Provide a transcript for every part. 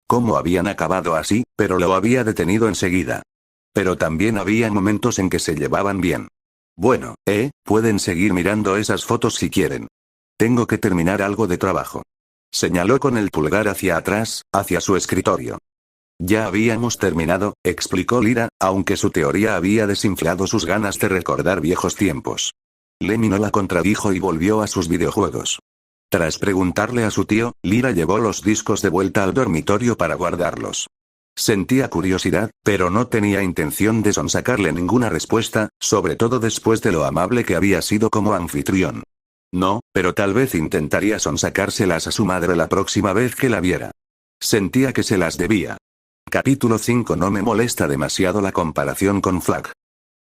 cómo habían acabado así, pero lo había detenido enseguida. Pero también había momentos en que se llevaban bien. Bueno, pueden seguir mirando esas fotos si quieren. Tengo que terminar algo de trabajo. Señaló con el pulgar hacia atrás, hacia su escritorio. Ya habíamos terminado, explicó Lyra, aunque su teoría había desinflado sus ganas de recordar viejos tiempos. Lemmy no la contradijo y volvió a sus videojuegos. Tras preguntarle a su tío, Lyra llevó los discos de vuelta al dormitorio para guardarlos. Sentía curiosidad, pero no tenía intención de sonsacarle ninguna respuesta, sobre todo después de lo amable que había sido como anfitrión. No, pero tal vez intentaría sonsacárselas a su madre la próxima vez que la viera. Sentía que se las debía. Capítulo 5. No me molesta demasiado la comparación con Flag.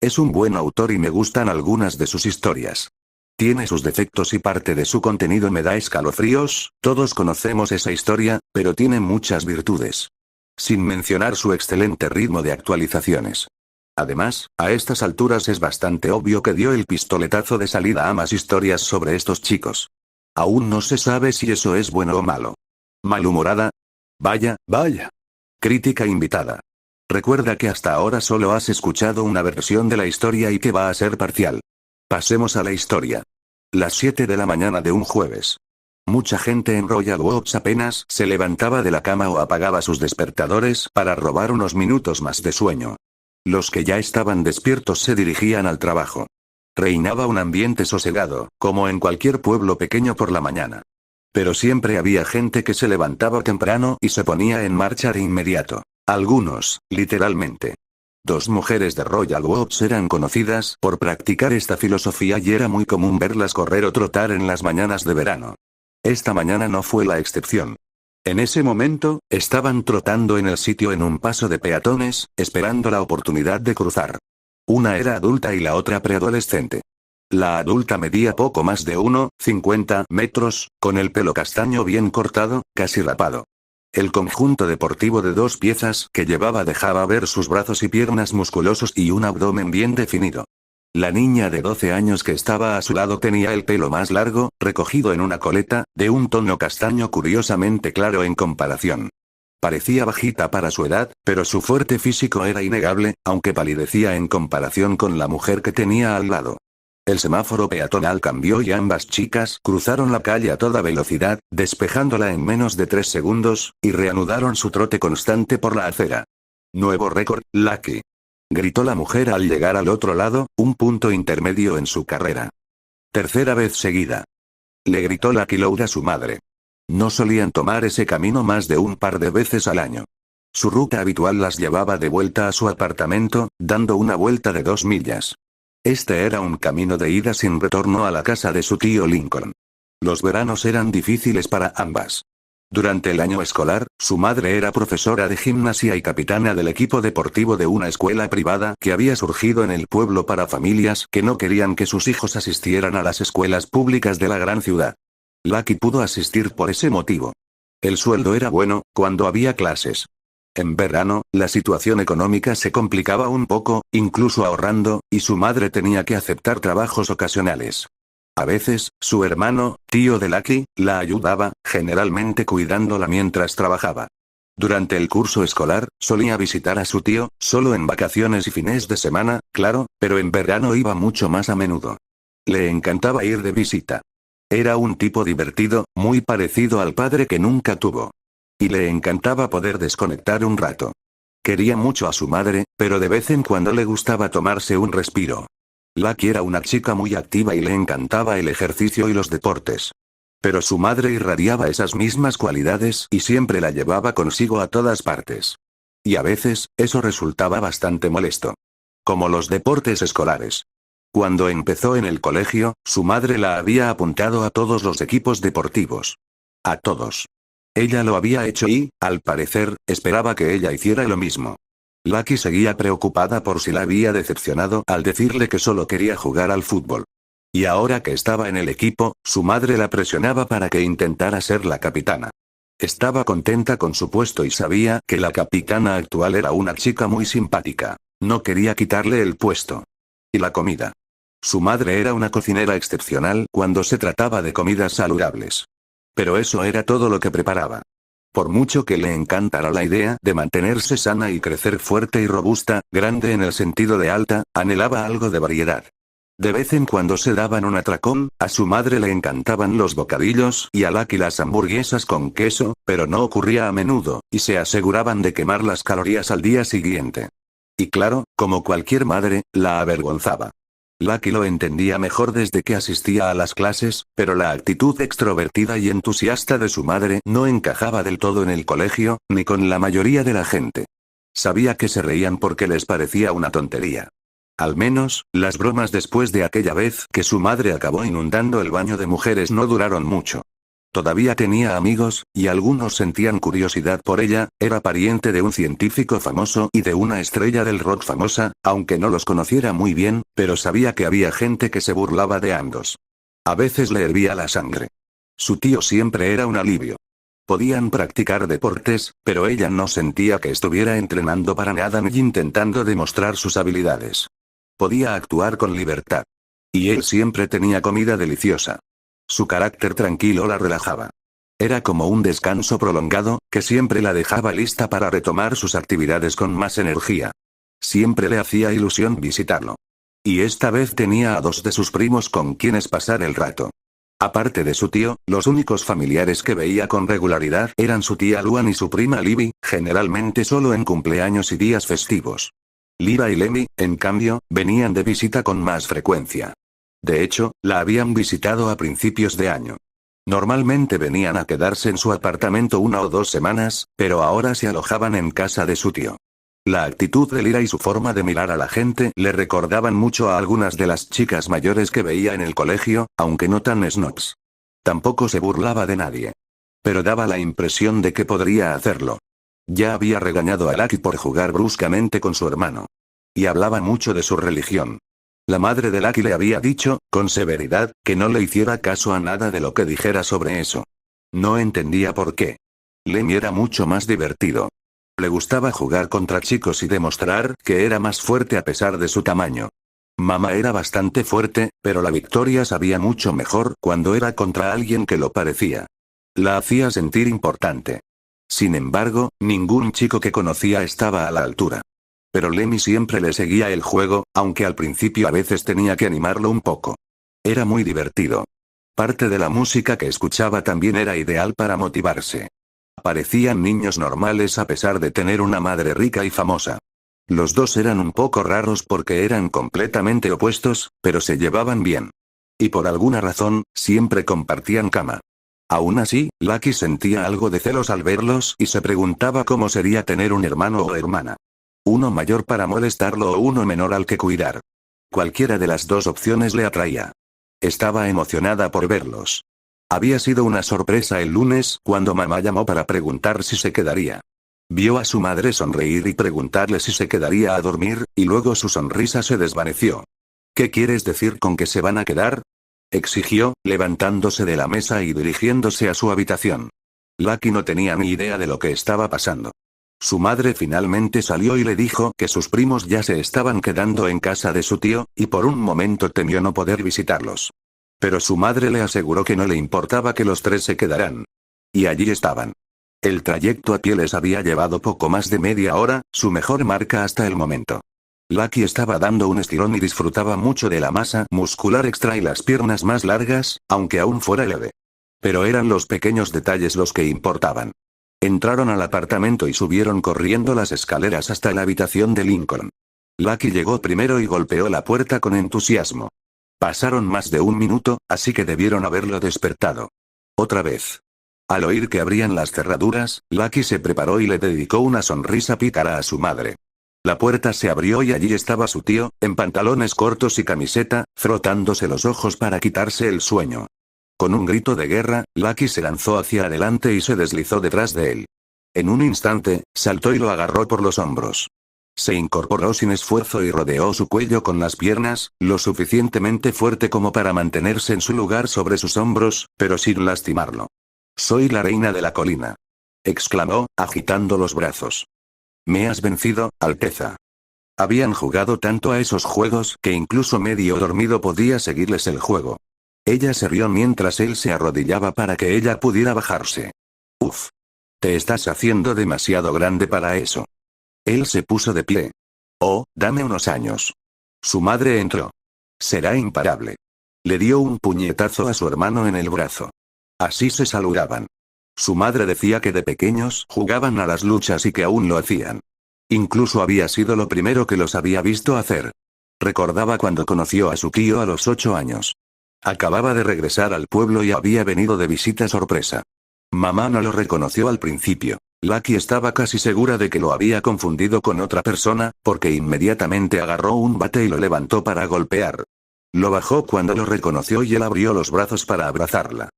Es un buen autor y me gustan algunas de sus historias. Tiene sus defectos y parte de su contenido me da escalofríos, todos conocemos esa historia, pero tiene muchas virtudes. Sin mencionar su excelente ritmo de actualizaciones. Además, a estas alturas es bastante obvio que dio el pistoletazo de salida a más historias sobre estos chicos. Aún no se sabe si eso es bueno o malo. ¿Malhumorada? Vaya, vaya. Crítica invitada. Recuerda que hasta ahora solo has escuchado una versión de la historia y que va a ser parcial. Pasemos a la historia. Las 7 de la mañana de un jueves. Mucha gente en Royal Oaks apenas se levantaba de la cama o apagaba sus despertadores para robar unos minutos más de sueño. Los que ya estaban despiertos se dirigían al trabajo. Reinaba un ambiente sosegado, como en cualquier pueblo pequeño por la mañana. Pero siempre había gente que se levantaba temprano y se ponía en marcha de inmediato. Algunos, literalmente. Dos mujeres de Royal Oaks eran conocidas por practicar esta filosofía y era muy común verlas correr o trotar en las mañanas de verano. Esta mañana no fue la excepción. En ese momento, estaban trotando en el sitio en un paso de peatones, esperando la oportunidad de cruzar. Una era adulta y la otra preadolescente. La adulta medía poco más de 1,50 metros, con el pelo castaño bien cortado, casi rapado. El conjunto deportivo de 2 piezas que llevaba dejaba ver sus brazos y piernas musculosos y un abdomen bien definido. La niña de 12 años que estaba a su lado tenía el pelo más largo, recogido en una coleta, de un tono castaño curiosamente claro en comparación. Parecía bajita para su edad, pero su fuerte físico era innegable, aunque palidecía en comparación con la mujer que tenía al lado. El semáforo peatonal cambió y ambas chicas cruzaron la calle a toda velocidad, despejándola en menos de 3 segundos, y reanudaron su trote constante por la acera. Nuevo récord, Lucky. Gritó la mujer al llegar al otro lado, un punto intermedio en su carrera. Tercera vez seguida. Le gritó Lucky Loud a su madre. No solían tomar ese camino más de un par de veces al año. Su ruta habitual las llevaba de vuelta a su apartamento, dando una vuelta de 2 millas. Este era un camino de ida sin retorno a la casa de su tío Lincoln. Los veranos eran difíciles para ambas. Durante el año escolar, su madre era profesora de gimnasia y capitana del equipo deportivo de una escuela privada que había surgido en el pueblo para familias que no querían que sus hijos asistieran a las escuelas públicas de la gran ciudad. Lucky pudo asistir por ese motivo. El sueldo era bueno, cuando había clases. En verano, la situación económica se complicaba un poco, incluso ahorrando, y su madre tenía que aceptar trabajos ocasionales. A veces, su hermano, tío de Lucky, la ayudaba, generalmente cuidándola mientras trabajaba. Durante el curso escolar, solía visitar a su tío, solo en vacaciones y fines de semana, claro, pero en verano iba mucho más a menudo. Le encantaba ir de visita. Era un tipo divertido, muy parecido al padre que nunca tuvo. Y le encantaba poder desconectar un rato. Quería mucho a su madre, pero de vez en cuando le gustaba tomarse un respiro. Lucky era una chica muy activa y le encantaba el ejercicio y los deportes. Pero su madre irradiaba esas mismas cualidades y siempre la llevaba consigo a todas partes. Y a veces, eso resultaba bastante molesto. Como los deportes escolares. Cuando empezó en el colegio, su madre la había apuntado a todos los equipos deportivos. A todos. Ella lo había hecho y, al parecer, esperaba que ella hiciera lo mismo. Lucky seguía preocupada por si la había decepcionado al decirle que solo quería jugar al fútbol. Y ahora que estaba en el equipo, su madre la presionaba para que intentara ser la capitana. Estaba contenta con su puesto y sabía que la capitana actual era una chica muy simpática. No quería quitarle el puesto. Y la comida. Su madre era una cocinera excepcional cuando se trataba de comidas saludables. Pero eso era todo lo que preparaba. Por mucho que le encantara la idea de mantenerse sana y crecer fuerte y robusta, grande en el sentido de alta, anhelaba algo de variedad. De vez en cuando se daban un atracón, a su madre le encantaban los bocadillos y a Lucky las hamburguesas con queso, pero no ocurría a menudo, y se aseguraban de quemar las calorías al día siguiente. Y claro, como cualquier madre, la avergonzaba. Lucky lo entendía mejor desde que asistía a las clases, pero la actitud extrovertida y entusiasta de su madre no encajaba del todo en el colegio, ni con la mayoría de la gente. Sabía que se reían porque les parecía una tontería. Al menos, las bromas después de aquella vez que su madre acabó inundando el baño de mujeres no duraron mucho. Todavía tenía amigos, y algunos sentían curiosidad por ella, era pariente de un científico famoso y de una estrella del rock famosa, aunque no los conociera muy bien, pero sabía que había gente que se burlaba de ambos. A veces le hervía la sangre. Su tío siempre era un alivio. Podían practicar deportes, pero ella no sentía que estuviera entrenando para nada ni intentando demostrar sus habilidades. Podía actuar con libertad. Y él siempre tenía comida deliciosa. Su carácter tranquilo la relajaba. Era como un descanso prolongado, que siempre la dejaba lista para retomar sus actividades con más energía. Siempre le hacía ilusión visitarlo. Y esta vez tenía a 2 de sus primos con quienes pasar el rato. Aparte de su tío, los únicos familiares que veía con regularidad eran su tía Luan y su prima Libby, generalmente solo en cumpleaños y días festivos. Lyra y Lemmy, en cambio, venían de visita con más frecuencia. De hecho, la habían visitado a principios de año. Normalmente venían a quedarse en su apartamento 1 o 2 semanas, pero ahora se alojaban en casa de su tío. La actitud de Lyra y su forma de mirar a la gente le recordaban mucho a algunas de las chicas mayores que veía en el colegio, aunque no tan snobs. Tampoco se burlaba de nadie. Pero daba la impresión de que podría hacerlo. Ya había regañado a Lucky por jugar bruscamente con su hermano. Y hablaba mucho de su religión. La madre de Lucky le había dicho, con severidad, que no le hiciera caso a nada de lo que dijera sobre eso. No entendía por qué. Lemmy era mucho más divertido. Le gustaba jugar contra chicos y demostrar que era más fuerte a pesar de su tamaño. Mamá era bastante fuerte, pero la victoria sabía mucho mejor cuando era contra alguien que lo parecía. La hacía sentir importante. Sin embargo, ningún chico que conocía estaba a la altura. Pero Lemmy siempre le seguía el juego, aunque al principio a veces tenía que animarlo un poco. Era muy divertido. Parte de la música que escuchaba también era ideal para motivarse. Parecían niños normales a pesar de tener una madre rica y famosa. Los dos eran un poco raros porque eran completamente opuestos, pero se llevaban bien. Y por alguna razón, siempre compartían cama. Aún así, Lucky sentía algo de celos al verlos y se preguntaba cómo sería tener un hermano o hermana. Uno mayor para molestarlo o uno menor al que cuidar. Cualquiera de las dos opciones le atraía. Estaba emocionada por verlos. Había sido una sorpresa el lunes cuando mamá llamó para preguntar si se quedaría. Vio a su madre sonreír y preguntarle si se quedaría a dormir, y luego su sonrisa se desvaneció. ¿Qué quieres decir con que se van a quedar?, exigió, levantándose de la mesa y dirigiéndose a su habitación. Lucky no tenía ni idea de lo que estaba pasando. Su madre finalmente salió y le dijo que sus primos ya se estaban quedando en casa de su tío, y por un momento temió no poder visitarlos. Pero su madre le aseguró que no le importaba que los 3 se quedaran. Y allí estaban. El trayecto a pie les había llevado poco más de media hora, su mejor marca hasta el momento. Lucky estaba dando un estirón y disfrutaba mucho de la masa muscular extra y las piernas más largas, aunque aún fuera leve. Pero eran los pequeños detalles los que importaban. Entraron al apartamento y subieron corriendo las escaleras hasta la habitación de Lincoln. Lucky llegó primero y golpeó la puerta con entusiasmo. Pasaron más de 1 minuto, así que debieron haberlo despertado. Otra vez. Al oír que abrían las cerraduras, Lucky se preparó y le dedicó una sonrisa pícara a su madre. La puerta se abrió y allí estaba su tío, en pantalones cortos y camiseta, frotándose los ojos para quitarse el sueño. Con un grito de guerra, Lucky se lanzó hacia adelante y se deslizó detrás de él. En un instante, saltó y lo agarró por los hombros. Se incorporó sin esfuerzo y rodeó su cuello con las piernas, lo suficientemente fuerte como para mantenerse en su lugar sobre sus hombros, pero sin lastimarlo. «Soy la reina de la colina», exclamó, agitando los brazos. «Me has vencido, Alteza». Habían jugado tanto a esos juegos que incluso medio dormido podía seguirles el juego. Ella se rió mientras él se arrodillaba para que ella pudiera bajarse. «Uf. Te estás haciendo demasiado grande para eso. Él se puso de pie. Oh, dame unos años. Su madre entró. Será imparable. Le dio un puñetazo a su hermano en el brazo. Así se saludaban. Su madre decía que de pequeños jugaban a las luchas y que aún lo hacían. Incluso había sido lo primero que los había visto hacer. Recordaba cuando conoció a su tío a los 8 años. Acababa de regresar al pueblo y había venido de visita sorpresa. Mamá no lo reconoció al principio. Lucky estaba casi segura de que lo había confundido con otra persona, porque inmediatamente agarró un bate y lo levantó para golpear. Lo bajó cuando lo reconoció y él abrió los brazos para abrazarla.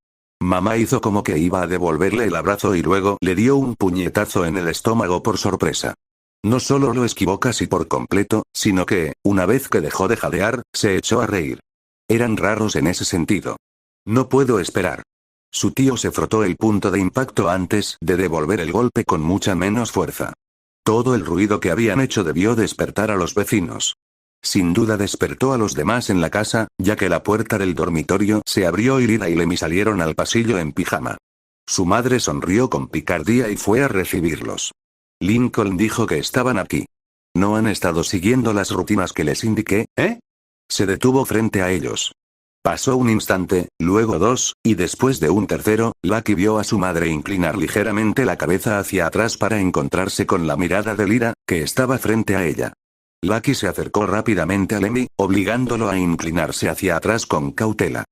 Mamá hizo como que iba a devolverle el abrazo y luego le dio un puñetazo en el estómago por sorpresa. No solo lo esquivó casi por completo, sino que, una vez que dejó de jadear, se echó a reír. Eran raros en ese sentido. No puedo esperar. Su tío se frotó el punto de impacto antes de devolver el golpe con mucha menos fuerza. Todo el ruido que habían hecho debió despertar a los vecinos. Sin duda despertó a los demás en la casa, ya que la puerta del dormitorio se abrió y Lira y Lemmy salieron al pasillo en pijama. Su madre sonrió con picardía y fue a recibirlos. Lincoln dijo que estaban aquí. ¿No han estado siguiendo las rutinas que les indiqué, eh? Se detuvo frente a ellos. Pasó un instante, luego 2, y después de un tercero, Lucky vio a su madre inclinar ligeramente la cabeza hacia atrás para encontrarse con la mirada de Lyra, que estaba frente a ella. Lucky se acercó rápidamente a Lemmy, obligándolo a inclinarse hacia atrás con cautela.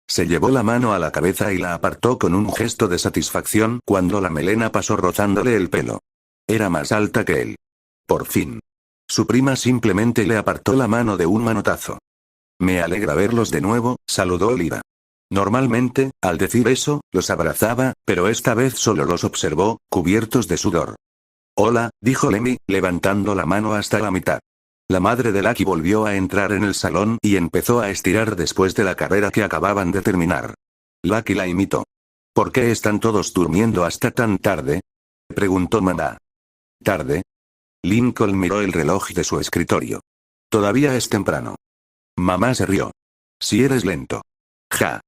Se llevó la mano a la cabeza y la apartó con un gesto de satisfacción cuando la melena pasó rozándole el pelo. Era más alta que él. Por fin. Su prima simplemente le apartó la mano de un manotazo. Me alegra verlos de nuevo, saludó Lyra. Normalmente, al decir eso, los abrazaba, pero esta vez solo los observó, cubiertos de sudor. Hola, dijo Lemmy, levantando la mano hasta la mitad. La madre de Lucky volvió a entrar en el salón y empezó a estirar después de la carrera que acababan de terminar. Lucky la imitó. ¿Por qué están todos durmiendo hasta tan tarde?, preguntó mamá. ¿Tarde? Lincoln miró el reloj de su escritorio. Todavía es temprano. Mamá se rió. Si eres lento. Ja.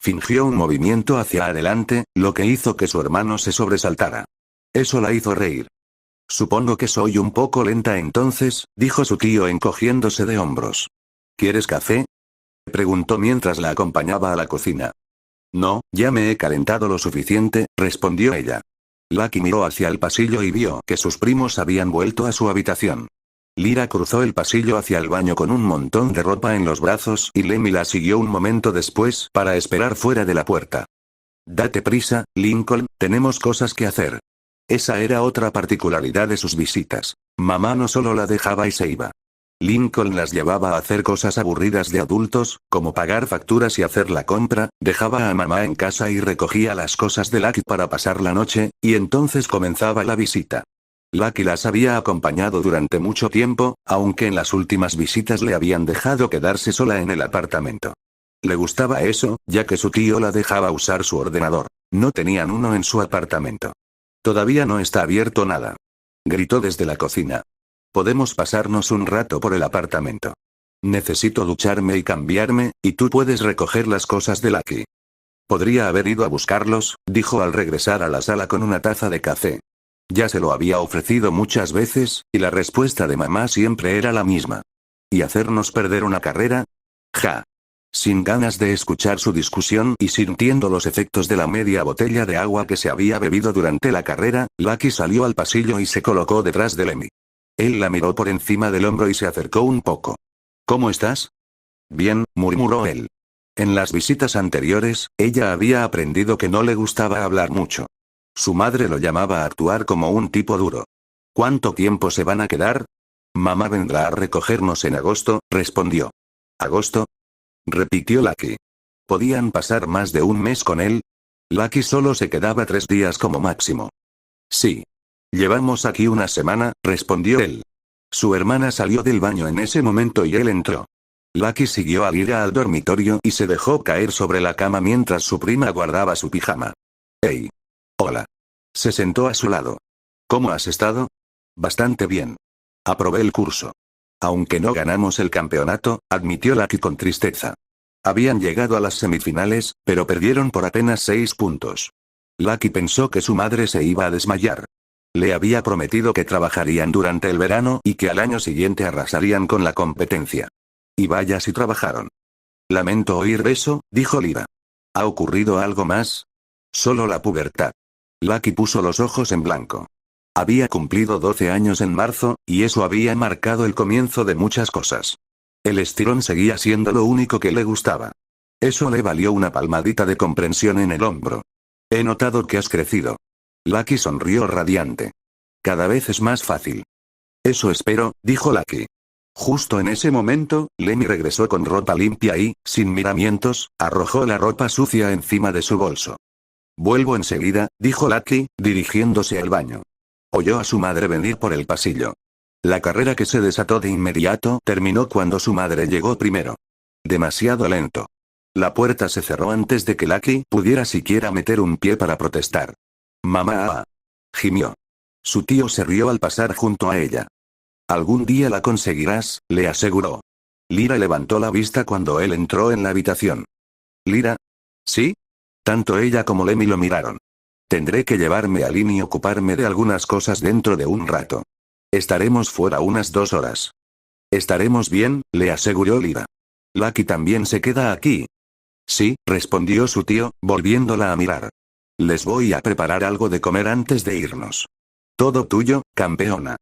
Fingió un movimiento hacia adelante, lo que hizo que su hermano se sobresaltara. Eso la hizo reír. Supongo que soy un poco lenta entonces, dijo su tío encogiéndose de hombros. ¿Quieres café?, preguntó mientras la acompañaba a la cocina. No, ya me he calentado lo suficiente, respondió ella. Lucky miró hacia el pasillo y vio que sus primos habían vuelto a su habitación. Lyra cruzó el pasillo hacia el baño con un montón de ropa en los brazos y Lemmy la siguió un momento después para esperar fuera de la puerta. Date prisa, Lincoln, tenemos cosas que hacer. Esa era otra particularidad de sus visitas. Mamá no solo la dejaba y se iba. Lincoln las llevaba a hacer cosas aburridas de adultos, como pagar facturas y hacer la compra, dejaba a mamá en casa y recogía las cosas de Lucky para pasar la noche, y entonces comenzaba la visita. Lucky las había acompañado durante mucho tiempo, aunque en las últimas visitas le habían dejado quedarse sola en el apartamento. Le gustaba eso, ya que su tío la dejaba usar su ordenador. No tenían uno en su apartamento. Todavía no está abierto nada. Gritó desde la cocina. Podemos pasarnos un rato por el apartamento. Necesito ducharme y cambiarme, y tú puedes recoger las cosas de Lucky. Podría haber ido a buscarlos, dijo al regresar a la sala con una taza de café. Ya se lo había ofrecido muchas veces, y la respuesta de mamá siempre era la misma. ¿Y hacernos perder una carrera? Ja. Sin ganas de escuchar su discusión y sintiendo los efectos de la media botella de agua que se había bebido durante la carrera, Lucky salió al pasillo y se colocó detrás de Lemmy. Él la miró por encima del hombro y se acercó un poco. ¿Cómo estás? Bien, murmuró él. En las visitas anteriores, ella había aprendido que no le gustaba hablar mucho. Su madre lo llamaba a actuar como un tipo duro. ¿Cuánto tiempo se van a quedar? Mamá vendrá a recogernos en agosto, respondió. ¿Agosto? Repitió Lucky. ¿Podían pasar más de un mes con él? Lucky solo se quedaba 3 días como máximo. Sí. Llevamos aquí una semana, respondió él. Su hermana salió del baño en ese momento y él entró. Lucky siguió a Lyra al dormitorio y se dejó caer sobre la cama mientras su prima guardaba su pijama. Hey. Hola. Se sentó a su lado. ¿Cómo has estado? Bastante bien. Aprobé el curso. Aunque no ganamos el campeonato, admitió Lucky con tristeza. Habían llegado a las semifinales, pero perdieron por apenas 6 puntos. Lucky pensó que su madre se iba a desmayar. Le había prometido que trabajarían durante el verano y que al año siguiente arrasarían con la competencia. Y vaya si trabajaron. Lamento oír eso, dijo Lyra. ¿Ha ocurrido algo más? Solo la pubertad. Lucky puso los ojos en blanco. Había cumplido 12 años en marzo, y eso había marcado el comienzo de muchas cosas. El estirón seguía siendo lo único que le gustaba. Eso le valió una palmadita de comprensión en el hombro. He notado que has crecido. Lucky sonrió radiante. Cada vez es más fácil. Eso espero, dijo Lucky. Justo en ese momento, Lemmy regresó con ropa limpia y, sin miramientos, arrojó la ropa sucia encima de su bolso. Vuelvo enseguida, dijo Lucky, dirigiéndose al baño. Oyó a su madre venir por el pasillo. La carrera que se desató de inmediato terminó cuando su madre llegó primero. Demasiado lento. La puerta se cerró antes de que Lucky pudiera siquiera meter un pie para protestar. Mamá. Gimió. Su tío se rió al pasar junto a ella. Algún día la conseguirás, le aseguró. Lyra levantó la vista cuando él entró en la habitación. ¿Lyra? ¿Sí? Tanto ella como Lemmy lo miraron. Tendré que llevarme a Lynn y ocuparme de algunas cosas dentro de un rato. Estaremos fuera unas 2 horas. Estaremos bien, le aseguró Lyra. Lucky también se queda aquí. Sí, respondió su tío, volviéndola a mirar. Les voy a preparar algo de comer antes de irnos. Todo tuyo, campeona.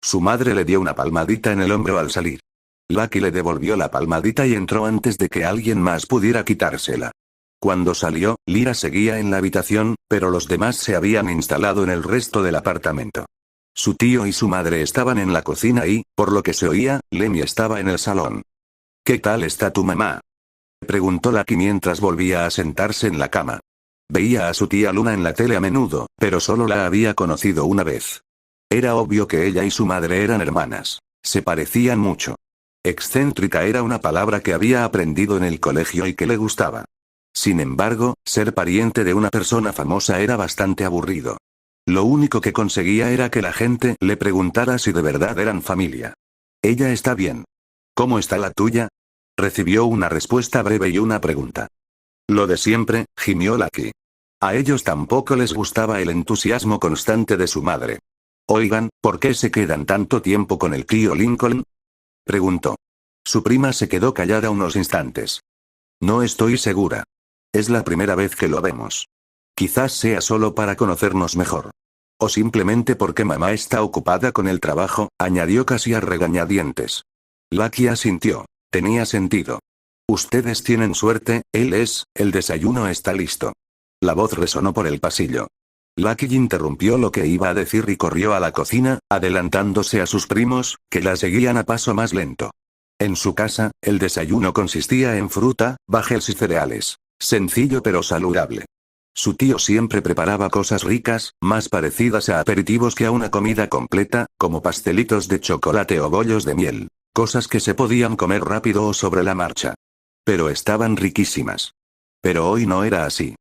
Su madre le dio una palmadita en el hombro al salir. Lucky le devolvió la palmadita y entró antes de que alguien más pudiera quitársela. Cuando salió, Lyra seguía en la habitación, pero los demás se habían instalado en el resto del apartamento. Su tío y su madre estaban en la cocina y, por lo que se oía, Lemmy estaba en el salón. ¿Qué tal está tu mamá?, preguntó Lucky mientras volvía a sentarse en la cama. Veía a su tía Luna en la tele a menudo, pero solo la había conocido una vez. Era obvio que ella y su madre eran hermanas. Se parecían mucho. Excéntrica era una palabra que había aprendido en el colegio y que le gustaba. Sin embargo, ser pariente de una persona famosa era bastante aburrido. Lo único que conseguía era que la gente le preguntara si de verdad eran familia. Ella está bien. ¿Cómo está la tuya? Recibió una respuesta breve y una pregunta. Lo de siempre, gimió Lucky. A ellos tampoco les gustaba el entusiasmo constante de su madre. Oigan, ¿por qué se quedan tanto tiempo con el tío Lincoln?, preguntó. Su prima se quedó callada unos instantes. No estoy segura. Es la primera vez que lo vemos. Quizás sea solo para conocernos mejor. O simplemente porque mamá está ocupada con el trabajo, añadió casi a regañadientes. Lucky asintió. Tenía sentido. Ustedes tienen suerte, el desayuno está listo. La voz resonó por el pasillo. Lucky interrumpió lo que iba a decir y corrió a la cocina, adelantándose a sus primos, que la seguían a paso más lento. En su casa, el desayuno consistía en fruta, bagels y cereales. Sencillo pero saludable. Su tío siempre preparaba cosas ricas, más parecidas a aperitivos que a una comida completa, como pastelitos de chocolate o bollos de miel. Cosas que se podían comer rápido o sobre la marcha. Pero estaban riquísimas. Pero hoy no era así.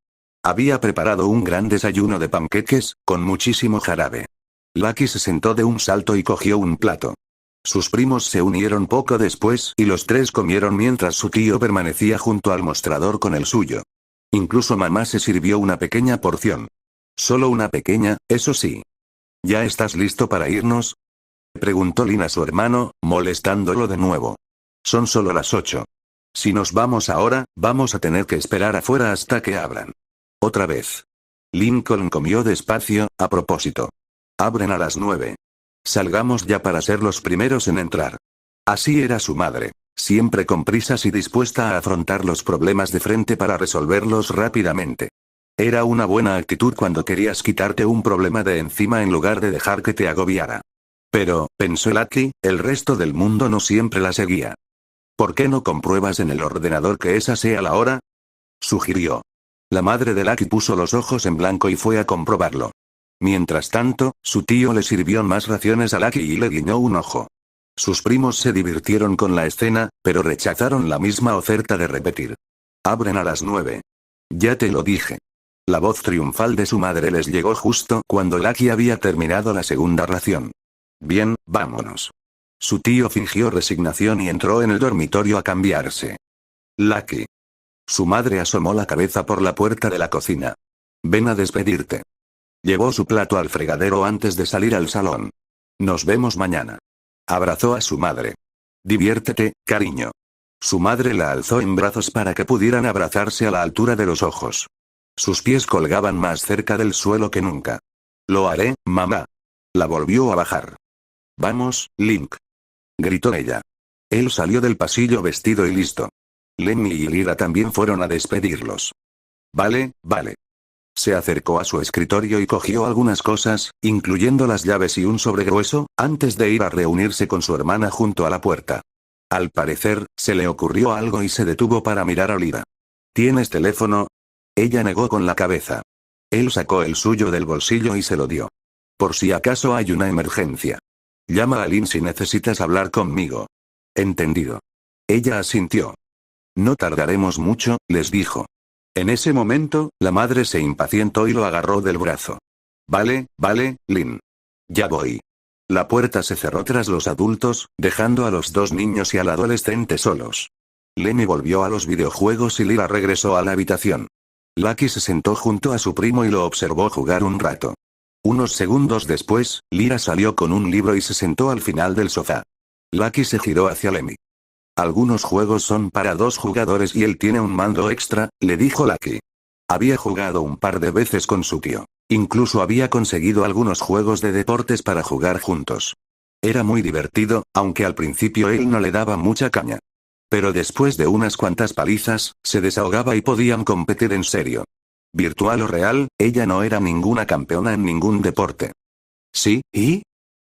Había preparado un gran desayuno de panqueques, con muchísimo jarabe. Lucky se sentó de un salto y cogió un plato. Sus primos se unieron poco después y los tres comieron mientras su tío permanecía junto al mostrador con el suyo. Incluso mamá se sirvió una pequeña porción. Solo una pequeña, eso sí. ¿Ya estás listo para irnos?, preguntó Lynn a su hermano, molestándolo de nuevo. Son solo las 8. Si nos vamos ahora, vamos a tener que esperar afuera hasta que abran. Otra vez. Lincoln comió despacio, a propósito. Abren a las 9. Salgamos ya para ser los primeros en entrar. Así era su madre, siempre con prisas y dispuesta a afrontar los problemas de frente para resolverlos rápidamente. Era una buena actitud cuando querías quitarte un problema de encima en lugar de dejar que te agobiara. Pero, pensó Lucky, el resto del mundo no siempre la seguía. ¿Por qué no compruebas en el ordenador que esa sea la hora?, sugirió. La madre de Lucky puso los ojos en blanco y fue a comprobarlo. Mientras tanto, su tío le sirvió más raciones a Lucky y le guiñó un ojo. Sus primos se divirtieron con la escena, pero rechazaron la misma oferta de repetir. Abren a las 9. Ya te lo dije. La voz triunfal de su madre les llegó justo cuando Lucky había terminado la segunda ración. Bien, vámonos. Su tío fingió resignación y entró en el dormitorio a cambiarse. Lucky. Su madre asomó la cabeza por la puerta de la cocina. Ven a despedirte. Llevó su plato al fregadero antes de salir al salón. Nos vemos mañana. Abrazó a su madre. Diviértete, cariño. Su madre la alzó en brazos para que pudieran abrazarse a la altura de los ojos. Sus pies colgaban más cerca del suelo que nunca. Lo haré, mamá. La volvió a bajar. Vamos, Link. Gritó ella. Él salió del pasillo vestido y listo. Lemmy y Lyra también fueron a despedirlos. Vale, vale. Se acercó a su escritorio y cogió algunas cosas, incluyendo las llaves y un sobre grueso, antes de ir a reunirse con su hermana junto a la puerta. Al parecer, se le ocurrió algo y se detuvo para mirar a Lyra. ¿Tienes teléfono? Ella negó con la cabeza. Él sacó el suyo del bolsillo y se lo dio. Por si acaso hay una emergencia. Llama a Lynn si necesitas hablar conmigo. Entendido. Ella asintió. No tardaremos mucho, les dijo. En ese momento, la madre se impacientó y lo agarró del brazo. Vale, vale, Lynn. Ya voy. La puerta se cerró tras los adultos, dejando a los dos niños y al adolescente solos. Lemmy volvió a los videojuegos y Lyra regresó a la habitación. Lucky se sentó junto a su primo y lo observó jugar un rato. Unos segundos después, Lyra salió con un libro y se sentó al final del sofá. Lucky se giró hacia Lemmy. Algunos juegos son para 2 jugadores y él tiene un mando extra, le dijo Lucky. Había jugado un par de veces con su tío. Incluso había conseguido algunos juegos de deportes para jugar juntos. Era muy divertido, aunque al principio él no le daba mucha caña. Pero después de unas cuantas palizas, se desahogaba y podían competir en serio. Virtual o real, ella no era ninguna campeona en ningún deporte. ¿Sí, y?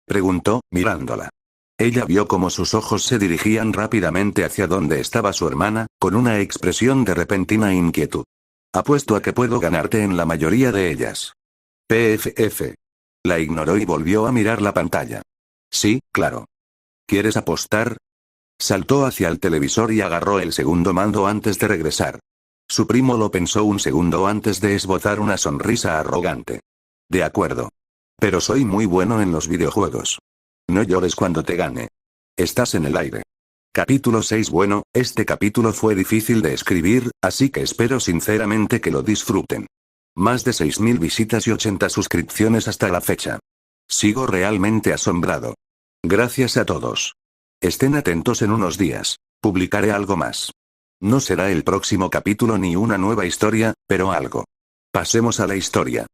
Preguntó, mirándola. Ella vio cómo sus ojos se dirigían rápidamente hacia donde estaba su hermana, con una expresión de repentina inquietud. Apuesto a que puedo ganarte en la mayoría de ellas. PFF. La ignoró y volvió a mirar la pantalla. Sí, claro. ¿Quieres apostar? Saltó hacia el televisor y agarró el segundo mando antes de regresar. Su primo lo pensó un segundo antes de esbozar una sonrisa arrogante. De acuerdo. Pero soy muy bueno en los videojuegos. No llores cuando te gane. Estás en el aire. Capítulo 6. Bueno, este capítulo fue difícil de escribir, así que espero sinceramente que lo disfruten. Más de 6.000 visitas y 80 suscripciones hasta la fecha. Sigo realmente asombrado. Gracias a todos. Estén atentos en unos días. Publicaré algo más. No será el próximo capítulo ni una nueva historia, pero algo. Pasemos a la historia.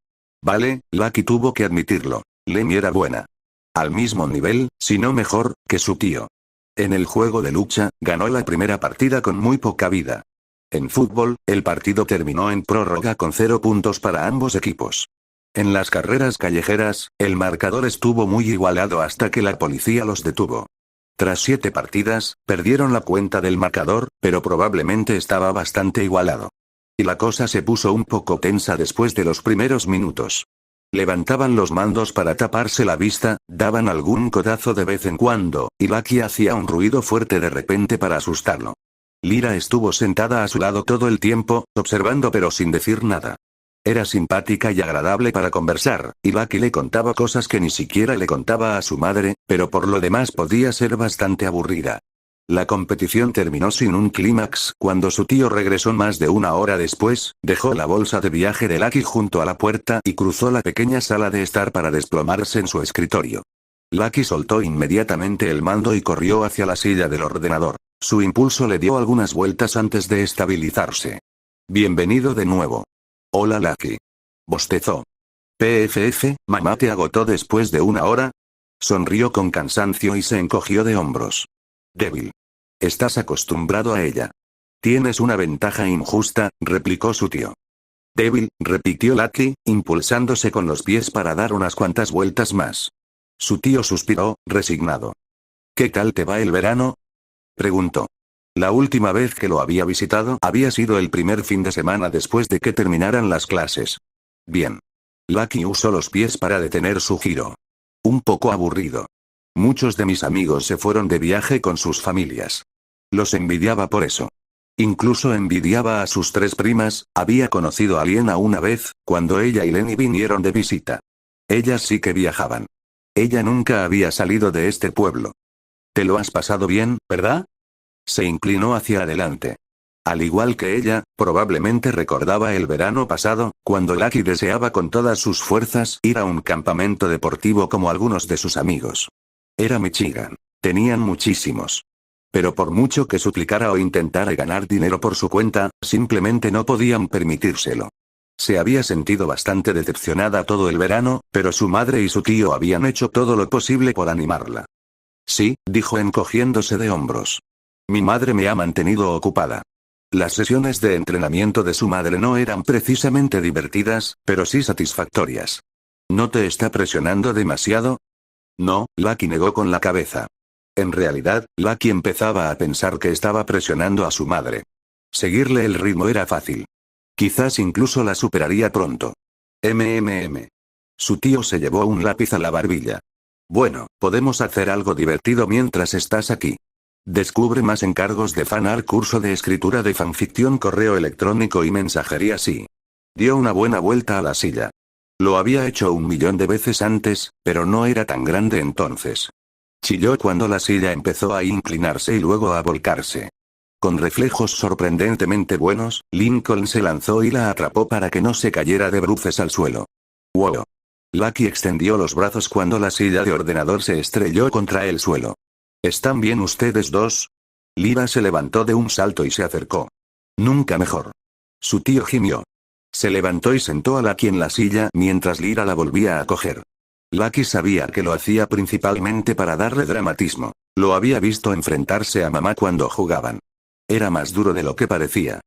Vale, Lucky tuvo que admitirlo. Lemmy era buena. Al mismo nivel, si no mejor, que su tío. En el juego de lucha, ganó la primera partida con muy poca vida. En fútbol, el partido terminó en prórroga con 0 puntos para ambos equipos. En las carreras callejeras, el marcador estuvo muy igualado hasta que la policía los detuvo. Tras 7 partidas, perdieron la cuenta del marcador, pero probablemente estaba bastante igualado. Y la cosa se puso un poco tensa después de los primeros minutos. Levantaban los mandos para taparse la vista, daban algún codazo de vez en cuando, y Lucky hacía un ruido fuerte de repente para asustarlo. Lyra estuvo sentada a su lado todo el tiempo, observando pero sin decir nada. Era simpática y agradable para conversar, y Lucky le contaba cosas que ni siquiera le contaba a su madre, pero por lo demás podía ser bastante aburrida. La competición terminó sin un clímax cuando su tío regresó más de una hora después, dejó la bolsa de viaje de Lucky junto a la puerta y cruzó la pequeña sala de estar para desplomarse en su escritorio. Lucky soltó inmediatamente el mando y corrió hacia la silla del ordenador. Su impulso le dio algunas vueltas antes de estabilizarse. Bienvenido de nuevo. Hola Lucky. Bostezó. PFF, ¿mamá te agotó después de una hora? Sonrió con cansancio y se encogió de hombros. Débil. Estás acostumbrado a ella. Tienes una ventaja injusta, replicó su tío. Débil, repitió Lucky, impulsándose con los pies para dar unas cuantas vueltas más. Su tío suspiró, resignado. ¿Qué tal te va el verano? Preguntó. La última vez que lo había visitado había sido el primer fin de semana después de que terminaran las clases. Bien. Lucky usó los pies para detener su giro. Un poco aburrido. Muchos de mis amigos se fueron de viaje con sus familias. Los envidiaba por eso. Incluso envidiaba a sus 3 primas, había conocido a Liena una vez, cuando ella y Lenny vinieron de visita. Ellas sí que viajaban. Ella nunca había salido de este pueblo. ¿Te lo has pasado bien, verdad? Se inclinó hacia adelante. Al igual que ella, probablemente recordaba el verano pasado, cuando Lucky deseaba con todas sus fuerzas ir a un campamento deportivo como algunos de sus amigos. Era Michigan. Tenían muchísimos. Pero por mucho que suplicara o intentara ganar dinero por su cuenta, simplemente no podían permitírselo. Se había sentido bastante decepcionada todo el verano, pero su madre y su tío habían hecho todo lo posible por animarla. Sí, dijo encogiéndose de hombros. Mi madre me ha mantenido ocupada. Las sesiones de entrenamiento de su madre no eran precisamente divertidas, pero sí satisfactorias. ¿No te está presionando demasiado? No, Lucky negó con la cabeza. En realidad, Lucky empezaba a pensar que estaba presionando a su madre. Seguirle el ritmo era fácil. Quizás incluso la superaría pronto. Su tío se llevó un lápiz a la barbilla. Bueno, podemos hacer algo divertido mientras estás aquí. Descubre más encargos de fanart, curso de escritura de fanficción, correo electrónico y mensajería sí. Dio una buena vuelta a la silla. Lo había hecho 1.000.000 de veces antes, pero no era tan grande entonces. Chilló cuando la silla empezó a inclinarse y luego a volcarse. Con reflejos sorprendentemente buenos, Lincoln se lanzó y la atrapó para que no se cayera de bruces al suelo. ¡Wow! Lucky extendió los brazos cuando la silla de ordenador se estrelló contra el suelo. ¿Están bien ustedes dos? Lyra se levantó de un salto y se acercó. Nunca mejor. Su tío gimió. Se levantó y sentó a Lucky en la silla mientras Lyra la volvía a coger. Lucky sabía que lo hacía principalmente para darle dramatismo. Lo había visto enfrentarse a mamá cuando jugaban. Era más duro de lo que parecía.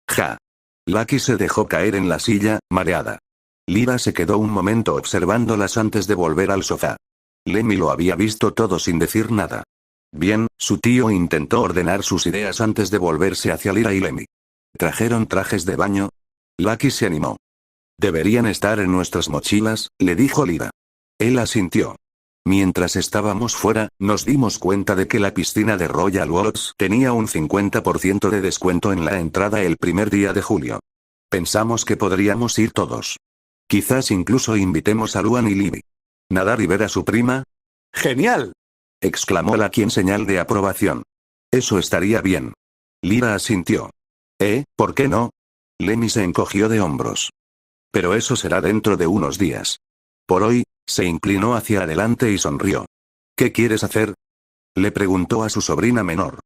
Ja. Lucky se dejó caer en la silla, mareada. Lyra se quedó un momento observándolas antes de volver al sofá. Lemmy lo había visto todo sin decir nada. Bien, su tío intentó ordenar sus ideas antes de volverse hacia Lyra y Lemmy. ¿Trajeron trajes de baño? Lucky se animó. Deberían estar en nuestras mochilas, le dijo Lyra. Él asintió. Mientras estábamos fuera, nos dimos cuenta de que la piscina de Royal Oaks tenía un 50% de descuento en la entrada el primer día de julio. Pensamos que podríamos ir todos. Quizás incluso invitemos a Luan y Libby. ¿Nadar y ver a su prima? ¡Genial!, exclamó Lucky en señal de aprobación. Eso estaría bien. Lyra asintió. ¿Por qué no? Lemmy se encogió de hombros. Pero eso será dentro de unos días. Por hoy, se inclinó hacia adelante y sonrió. ¿Qué quieres hacer? Le preguntó a su sobrina menor.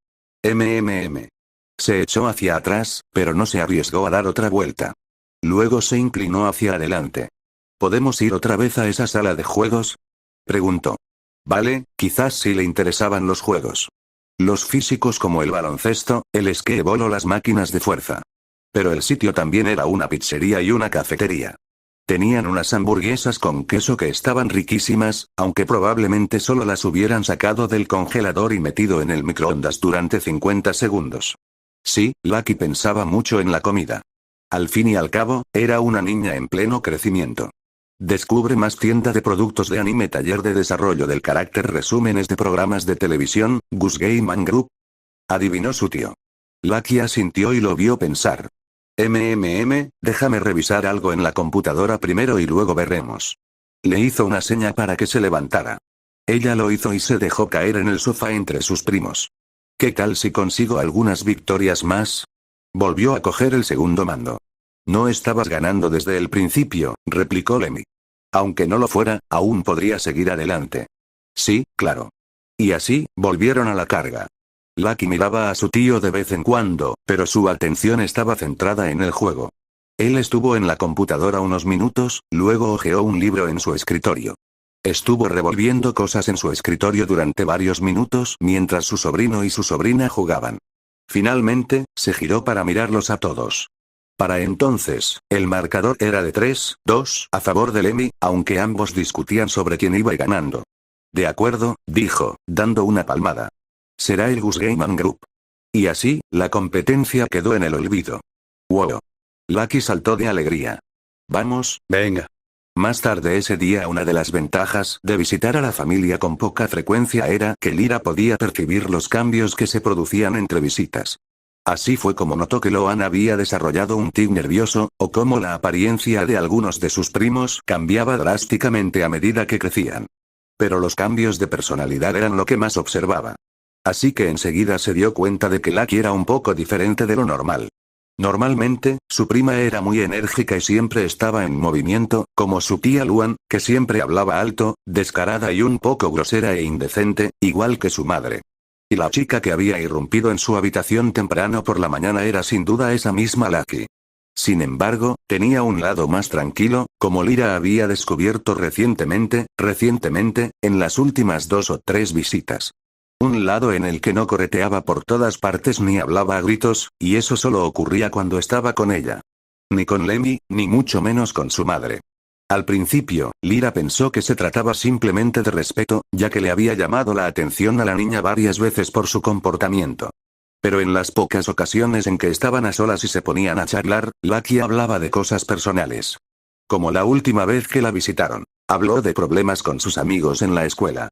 Se echó hacia atrás, pero no se arriesgó a dar otra vuelta. Luego se inclinó hacia adelante. ¿Podemos ir otra vez a esa sala de juegos? Preguntó. Vale, quizás sí le interesaban los juegos. Los físicos como el baloncesto, el esquebol o las máquinas de fuerza. Pero el sitio también era una pizzería y una cafetería. Tenían unas hamburguesas con queso que estaban riquísimas, aunque probablemente solo las hubieran sacado del congelador y metido en el microondas durante 50 segundos. Sí, Lucky pensaba mucho en la comida. Al fin y al cabo, era una niña en pleno crecimiento. Descubre más tienda de productos de anime, taller de desarrollo del carácter, resúmenes de programas de televisión, Gus Game Group. Adivinó su tío. Lucky asintió y lo vio pensar. Déjame revisar algo en la computadora primero y luego veremos. Le hizo una seña para que se levantara. Ella lo hizo y se dejó caer en el sofá entre sus primos. ¿Qué tal si consigo algunas victorias más? Volvió a coger el segundo mando. No estabas ganando desde el principio, replicó Lemmy. Aunque no lo fuera, aún podría seguir adelante. Sí, claro. Y así, volvieron a la carga. Lucky miraba a su tío de vez en cuando, pero su atención estaba centrada en el juego. Él estuvo en la computadora unos minutos, luego hojeó un libro en su escritorio. Estuvo revolviendo cosas en su escritorio durante varios minutos mientras su sobrino y su sobrina jugaban. Finalmente, se giró para mirarlos a todos. Para entonces, el marcador era de 3-2 a favor de Lemmy, aunque ambos discutían sobre quién iba ganando. De acuerdo, dijo, dando una palmada. Será el Gus Game Group. Y así, la competencia quedó en el olvido. ¡Wow! Lucky saltó de alegría. Vamos, venga. Más tarde ese día, una de las ventajas de visitar a la familia con poca frecuencia era que Lyra podía percibir los cambios que se producían entre visitas. Así fue como notó que Loan había desarrollado un tic nervioso, o cómo la apariencia de algunos de sus primos cambiaba drásticamente a medida que crecían. Pero los cambios de personalidad eran lo que más observaba. Así que enseguida se dio cuenta de que Lucky era un poco diferente de lo normal. Normalmente, su prima era muy enérgica y siempre estaba en movimiento, como su tía Luan, que siempre hablaba alto, descarada y un poco grosera e indecente, igual que su madre. Y la chica que había irrumpido en su habitación temprano por la mañana era sin duda esa misma Lucky. Sin embargo, tenía un lado más tranquilo, como Lyra había descubierto recientemente, en las últimas 2 o 3 visitas. Un lado en el que no correteaba por todas partes ni hablaba a gritos, y eso solo ocurría cuando estaba con ella. Ni con Lemmy, ni mucho menos con su madre. Al principio, Lyra pensó que se trataba simplemente de respeto, ya que le había llamado la atención a la niña varias veces por su comportamiento. Pero en las pocas ocasiones en que estaban a solas y se ponían a charlar, Lucky hablaba de cosas personales. Como la última vez que la visitaron. Habló de problemas con sus amigos en la escuela.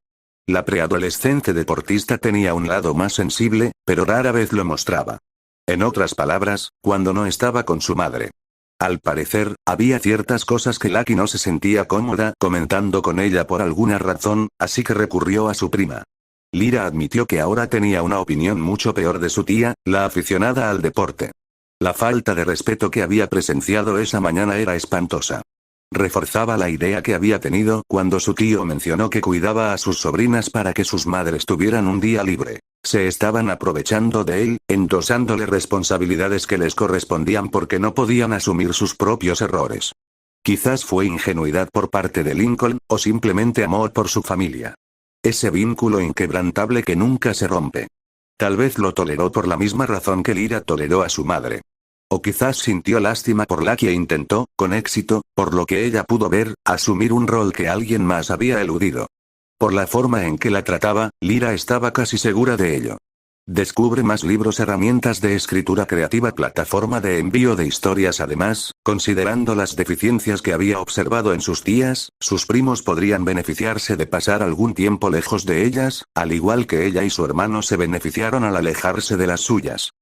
La preadolescente deportista tenía un lado más sensible, pero rara vez lo mostraba. En otras palabras, cuando no estaba con su madre. Al parecer, había ciertas cosas que Lucky no se sentía cómoda comentando con ella por alguna razón, así que recurrió a su prima. Lyra admitió que ahora tenía una opinión mucho peor de su tía, la aficionada al deporte. La falta de respeto que había presenciado esa mañana era espantosa. Reforzaba la idea que había tenido cuando su tío mencionó que cuidaba a sus sobrinas para que sus madres tuvieran un día libre. Se estaban aprovechando de él, endosándole responsabilidades que les correspondían porque no podían asumir sus propios errores. Quizás fue ingenuidad por parte de Lincoln, o simplemente amor por su familia. Ese vínculo inquebrantable que nunca se rompe. Tal vez lo toleró por la misma razón que Lyra toleró a su madre. O quizás sintió lástima por Lucky e intentó, con éxito, por lo que ella pudo ver, asumir un rol que alguien más había eludido. Por la forma en que la trataba, Lyra estaba casi segura de ello. Descubre más libros, herramientas de escritura creativa, plataforma de envío de historias. Además, considerando las deficiencias que había observado en sus tías, sus primos podrían beneficiarse de pasar algún tiempo lejos de ellas, al igual que ella y su hermano se beneficiaron al alejarse de las suyas.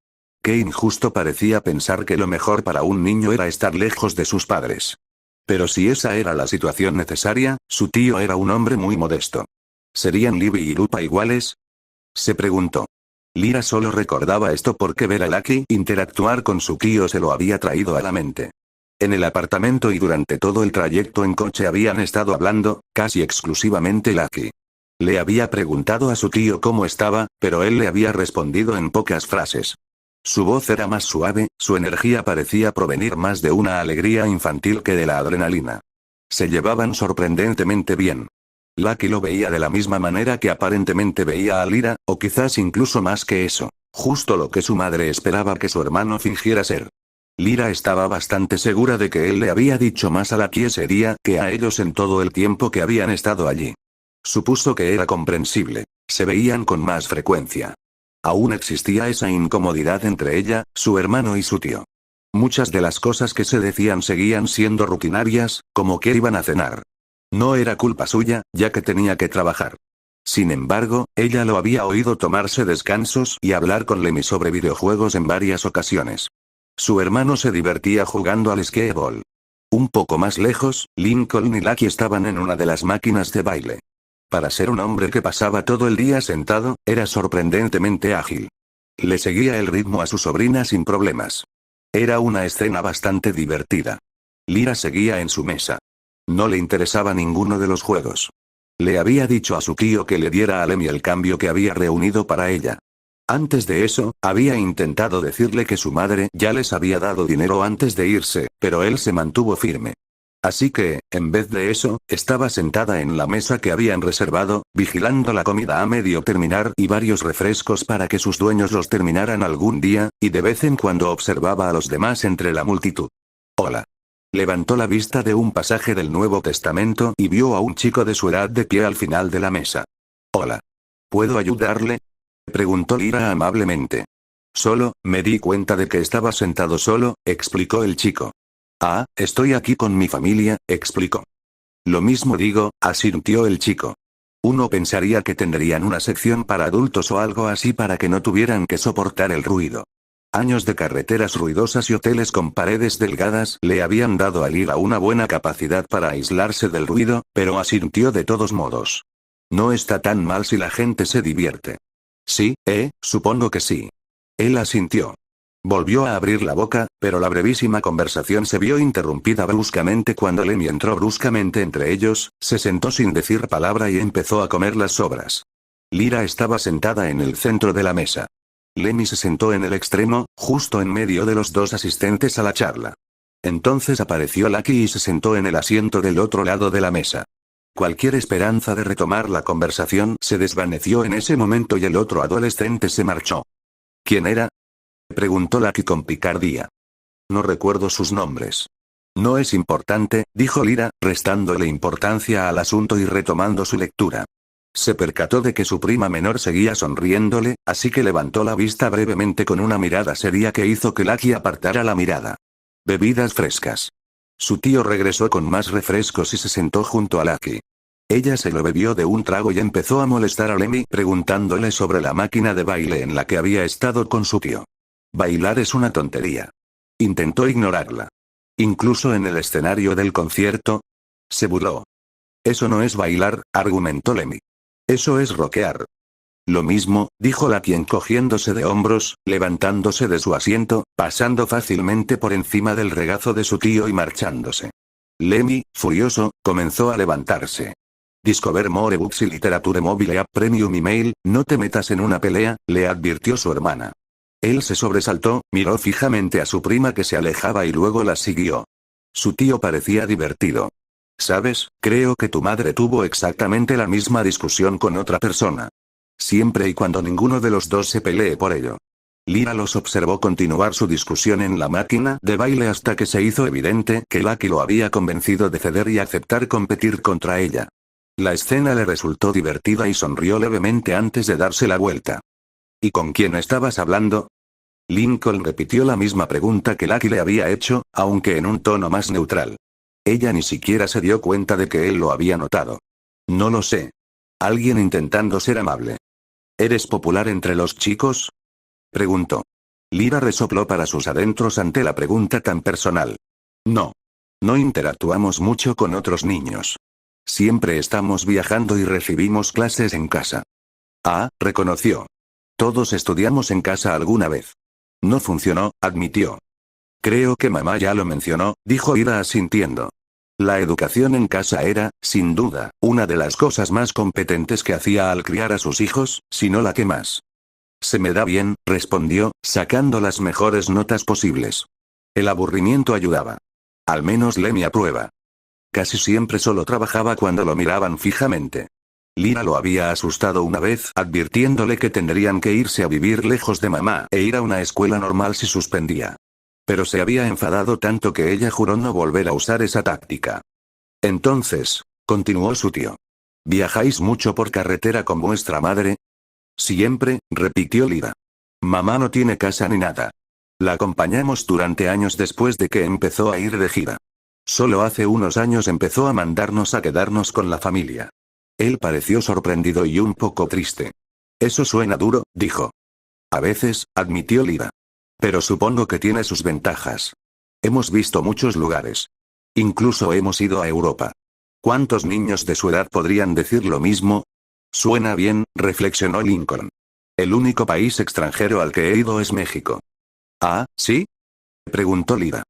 Qué injusto parecía pensar que lo mejor para un niño era estar lejos de sus padres. Pero si esa era la situación necesaria, su tío era un hombre muy modesto. ¿Serían Libby y Lupa iguales? Se preguntó. Lyra solo recordaba esto porque ver a Lucky interactuar con su tío se lo había traído a la mente. En el apartamento y durante todo el trayecto en coche habían estado hablando, casi exclusivamente Lucky. Le había preguntado a su tío cómo estaba, pero él le había respondido en pocas frases. Su voz era más suave, su energía parecía provenir más de una alegría infantil que de la adrenalina. Se llevaban sorprendentemente bien. Lucky lo veía de la misma manera que aparentemente veía a Lyra, o quizás incluso más que eso, justo lo que su madre esperaba que su hermano fingiera ser. Lyra estaba bastante segura de que él le había dicho más a Lucky ese día que a ellos en todo el tiempo que habían estado allí. Supuso que era comprensible. Se veían con más frecuencia. Aún existía esa incomodidad entre ella, su hermano y su tío. Muchas de las cosas que se decían seguían siendo rutinarias, como que iban a cenar. No era culpa suya, ya que tenía que trabajar. Sin embargo, ella lo había oído tomarse descansos y hablar con Lemmy sobre videojuegos en varias ocasiones. Su hermano se divertía jugando al skee-ball. Un poco más lejos, Lincoln y Lucky estaban en una de las máquinas de baile. Para ser un hombre que pasaba todo el día sentado, era sorprendentemente ágil. Le seguía el ritmo a su sobrina sin problemas. Era una escena bastante divertida. Lyra seguía en su mesa. No le interesaba ninguno de los juegos. Le había dicho a su tío que le diera a Lemmy el cambio que había reunido para ella. Antes de eso, había intentado decirle que su madre ya les había dado dinero antes de irse, pero él se mantuvo firme. Así que, en vez de eso, estaba sentada en la mesa que habían reservado, vigilando la comida a medio terminar y varios refrescos para que sus dueños los terminaran algún día, y de vez en cuando observaba a los demás entre la multitud. Hola. Levantó la vista de un pasaje del Nuevo Testamento y vio a un chico de su edad de pie al final de la mesa. Hola. ¿Puedo ayudarle? Preguntó Lyra amablemente. Solo, me di cuenta de que estaba sentado solo, explicó el chico. Ah, estoy aquí con mi familia, explicó. Lo mismo digo, asintió el chico. Uno pensaría que tendrían una sección para adultos o algo así para que no tuvieran que soportar el ruido. Años de carreteras ruidosas y hoteles con paredes delgadas le habían dado a Lyra una buena capacidad para aislarse del ruido, pero asintió de todos modos. No está tan mal si la gente se divierte. Sí, supongo que sí. Él asintió. Volvió a abrir la boca, pero la brevísima conversación se vio interrumpida bruscamente cuando Lemmy entró bruscamente entre ellos, se sentó sin decir palabra y empezó a comer las sobras. Lyra estaba sentada en el centro de la mesa. Lemmy se sentó en el extremo, justo en medio de los dos asistentes a la charla. Entonces apareció Lucky y se sentó en el asiento del otro lado de la mesa. Cualquier esperanza de retomar la conversación se desvaneció en ese momento y el otro adolescente se marchó. ¿Quién era?, preguntó Lucky con picardía. No recuerdo sus nombres. No es importante, dijo Lyra, restándole importancia al asunto y retomando su lectura. Se percató de que su prima menor seguía sonriéndole, así que levantó la vista brevemente con una mirada seria que hizo que Lucky apartara la mirada. Bebidas frescas. Su tío regresó con más refrescos y se sentó junto a Lucky. Ella se lo bebió de un trago y empezó a molestar a Lemmy preguntándole sobre la máquina de baile en la que había estado con su tío. Bailar es una tontería. Intentó ignorarla. Incluso en el escenario del concierto. Se burló. Eso no es bailar, argumentó Lemmy. Eso es rockear. Lo mismo, dijo Lucky encogiéndose de hombros, levantándose de su asiento, pasando fácilmente por encima del regazo de su tío y marchándose. Lemmy, furioso, comenzó a levantarse. Discover more books y literature mobile app premium email, no te metas en una pelea, le advirtió su hermana. Él se sobresaltó, miró fijamente a su prima que se alejaba y luego la siguió. Su tío parecía divertido. ¿Sabes? Creo que tu madre tuvo exactamente la misma discusión con otra persona. Siempre y cuando ninguno de los dos se pelee por ello. Lyra los observó continuar su discusión en la máquina de baile hasta que se hizo evidente que Lucky lo había convencido de ceder y aceptar competir contra ella. La escena le resultó divertida y sonrió levemente antes de darse la vuelta. ¿Y con quién estabas hablando? Lincoln repitió la misma pregunta que Lucky le había hecho, aunque en un tono más neutral. Ella ni siquiera se dio cuenta de que él lo había notado. No lo sé. Alguien intentando ser amable. ¿Eres popular entre los chicos?, preguntó. Lyra resopló para sus adentros ante la pregunta tan personal. No. No interactuamos mucho con otros niños. Siempre estamos viajando y recibimos clases en casa. Ah, reconoció. Todos estudiamos en casa alguna vez. No funcionó, admitió. Creo que mamá ya lo mencionó, dijo Lyra asintiendo. La educación en casa era, sin duda, una de las cosas más competentes que hacía al criar a sus hijos, si no la que más. Se me da bien, respondió, sacando las mejores notas posibles. El aburrimiento ayudaba. Al menos Lemmy aprueba. Casi siempre solo trabajaba cuando lo miraban fijamente. Lyra lo había asustado una vez advirtiéndole que tendrían que irse a vivir lejos de mamá e ir a una escuela normal si suspendía. Pero se había enfadado tanto que ella juró no volver a usar esa táctica. Entonces, continuó su tío. ¿Viajáis mucho por carretera con vuestra madre? Siempre, repitió Lyra. Mamá no tiene casa ni nada. La acompañamos durante años después de que empezó a ir de gira. Solo hace unos años empezó a mandarnos a quedarnos con la familia. Él pareció sorprendido y un poco triste. Eso suena duro, dijo. A veces, admitió Lyra. Pero supongo que tiene sus ventajas. Hemos visto muchos lugares. Incluso hemos ido a Europa. ¿Cuántos niños de su edad podrían decir lo mismo? Suena bien, reflexionó Lincoln. El único país extranjero al que he ido es México. ¿Ah, sí?, preguntó Lyra.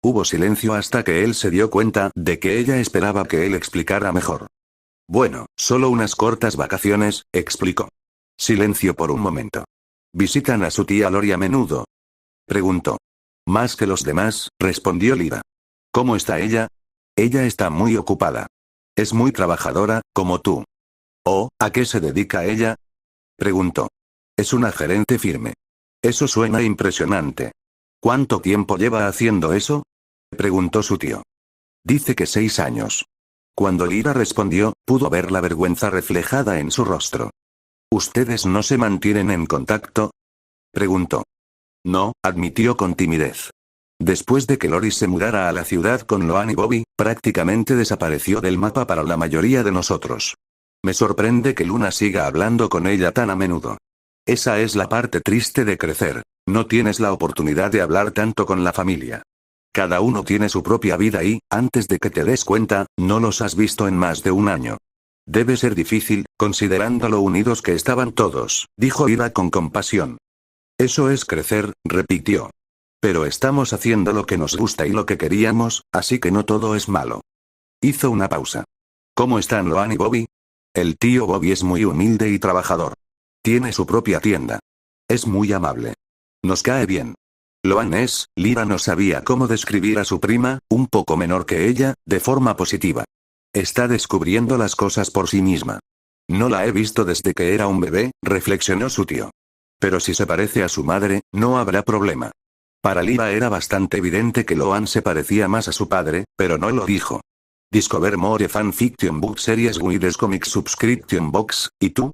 Hubo silencio hasta que él se dio cuenta de que ella esperaba que él explicara mejor. Bueno, solo unas cortas vacaciones, explicó. Silencio por un momento. ¿Visitan a su tía Lori a menudo?, preguntó. Más que los demás, respondió Lyra. ¿Cómo está ella? Ella está muy ocupada. Es muy trabajadora, como tú. ¿Oh, a qué se dedica ella?, preguntó. Es una gerente firme. Eso suena impresionante. ¿Cuánto tiempo lleva haciendo eso?, preguntó su tío. Dice que 6 años. Cuando Lyra respondió, pudo ver la vergüenza reflejada en su rostro. ¿Ustedes no se mantienen en contacto?, preguntó. No, admitió con timidez. Después de que Lori se mudara a la ciudad con Loan y Bobby, prácticamente desapareció del mapa para la mayoría de nosotros. Me sorprende que Luna siga hablando con ella tan a menudo. Esa es la parte triste de crecer. No tienes la oportunidad de hablar tanto con la familia. Cada uno tiene su propia vida y, antes de que te des cuenta, no los has visto en más de un año. Debe ser difícil, considerando lo unidos que estaban todos, dijo Ira con compasión. Eso es crecer, repitió. Pero estamos haciendo lo que nos gusta y lo que queríamos, así que no todo es malo. Hizo una pausa. ¿Cómo están Loan y Bobby? El tío Bobby es muy humilde y trabajador. Tiene su propia tienda. Es muy amable. Nos cae bien. Loan es, Lyra no sabía cómo describir a su prima, un poco menor que ella, de forma positiva. Está descubriendo las cosas por sí misma. No la he visto desde que era un bebé, reflexionó su tío. Pero si se parece a su madre, no habrá problema. Para Lyra era bastante evidente que Loan se parecía más a su padre, pero no lo dijo. Discover more fan fiction book series with comic subscription box, ¿y tú?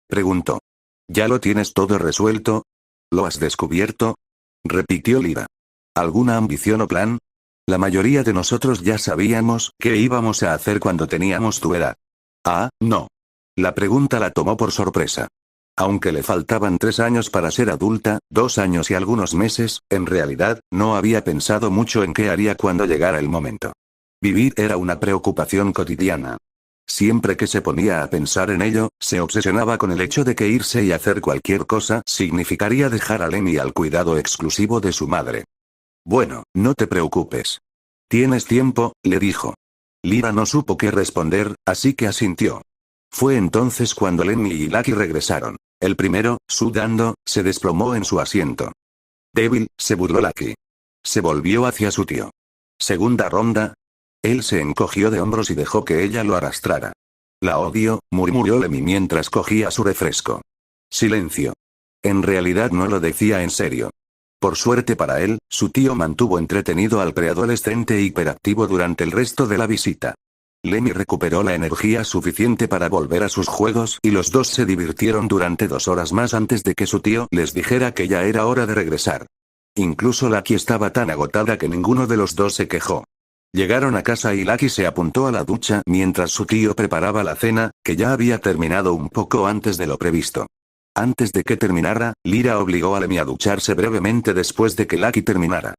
Preguntó. ¿Ya lo tienes todo resuelto? ¿Lo has descubierto? Repitió Lyra. ¿Alguna ambición o plan? La mayoría de nosotros ya sabíamos qué íbamos a hacer cuando teníamos tu edad. Ah, no. La pregunta la tomó por sorpresa. Aunque le faltaban 3 años para ser adulta, 2 años y algunos meses, en realidad, no había pensado mucho en qué haría cuando llegara el momento. Vivir era una preocupación cotidiana. Siempre que se ponía a pensar en ello, se obsesionaba con el hecho de que irse y hacer cualquier cosa significaría dejar a Lemmy al cuidado exclusivo de su madre. Bueno, no te preocupes. ¿Tienes tiempo?, le dijo. Lyra no supo qué responder, así que asintió. Fue entonces cuando Lemmy y Lucky regresaron. El primero, sudando, se desplomó en su asiento. Débil, se burló Lucky. Se volvió hacia su tío. Segunda ronda. Él se encogió de hombros y dejó que ella lo arrastrara. La odio, murmuró Lemmy mientras cogía su refresco. Silencio. En realidad no lo decía en serio. Por suerte para él, su tío mantuvo entretenido al preadolescente hiperactivo durante el resto de la visita. Lemmy recuperó la energía suficiente para volver a sus juegos y los dos se divirtieron durante 2 horas más antes de que su tío les dijera que ya era hora de regresar. Incluso Lucky estaba tan agotada que ninguno de los dos se quejó. Llegaron a casa y Lucky se apuntó a la ducha mientras su tío preparaba la cena, que ya había terminado un poco antes de lo previsto. Antes de que terminara, Lyra obligó a Lemmy a ducharse brevemente después de que Lucky terminara.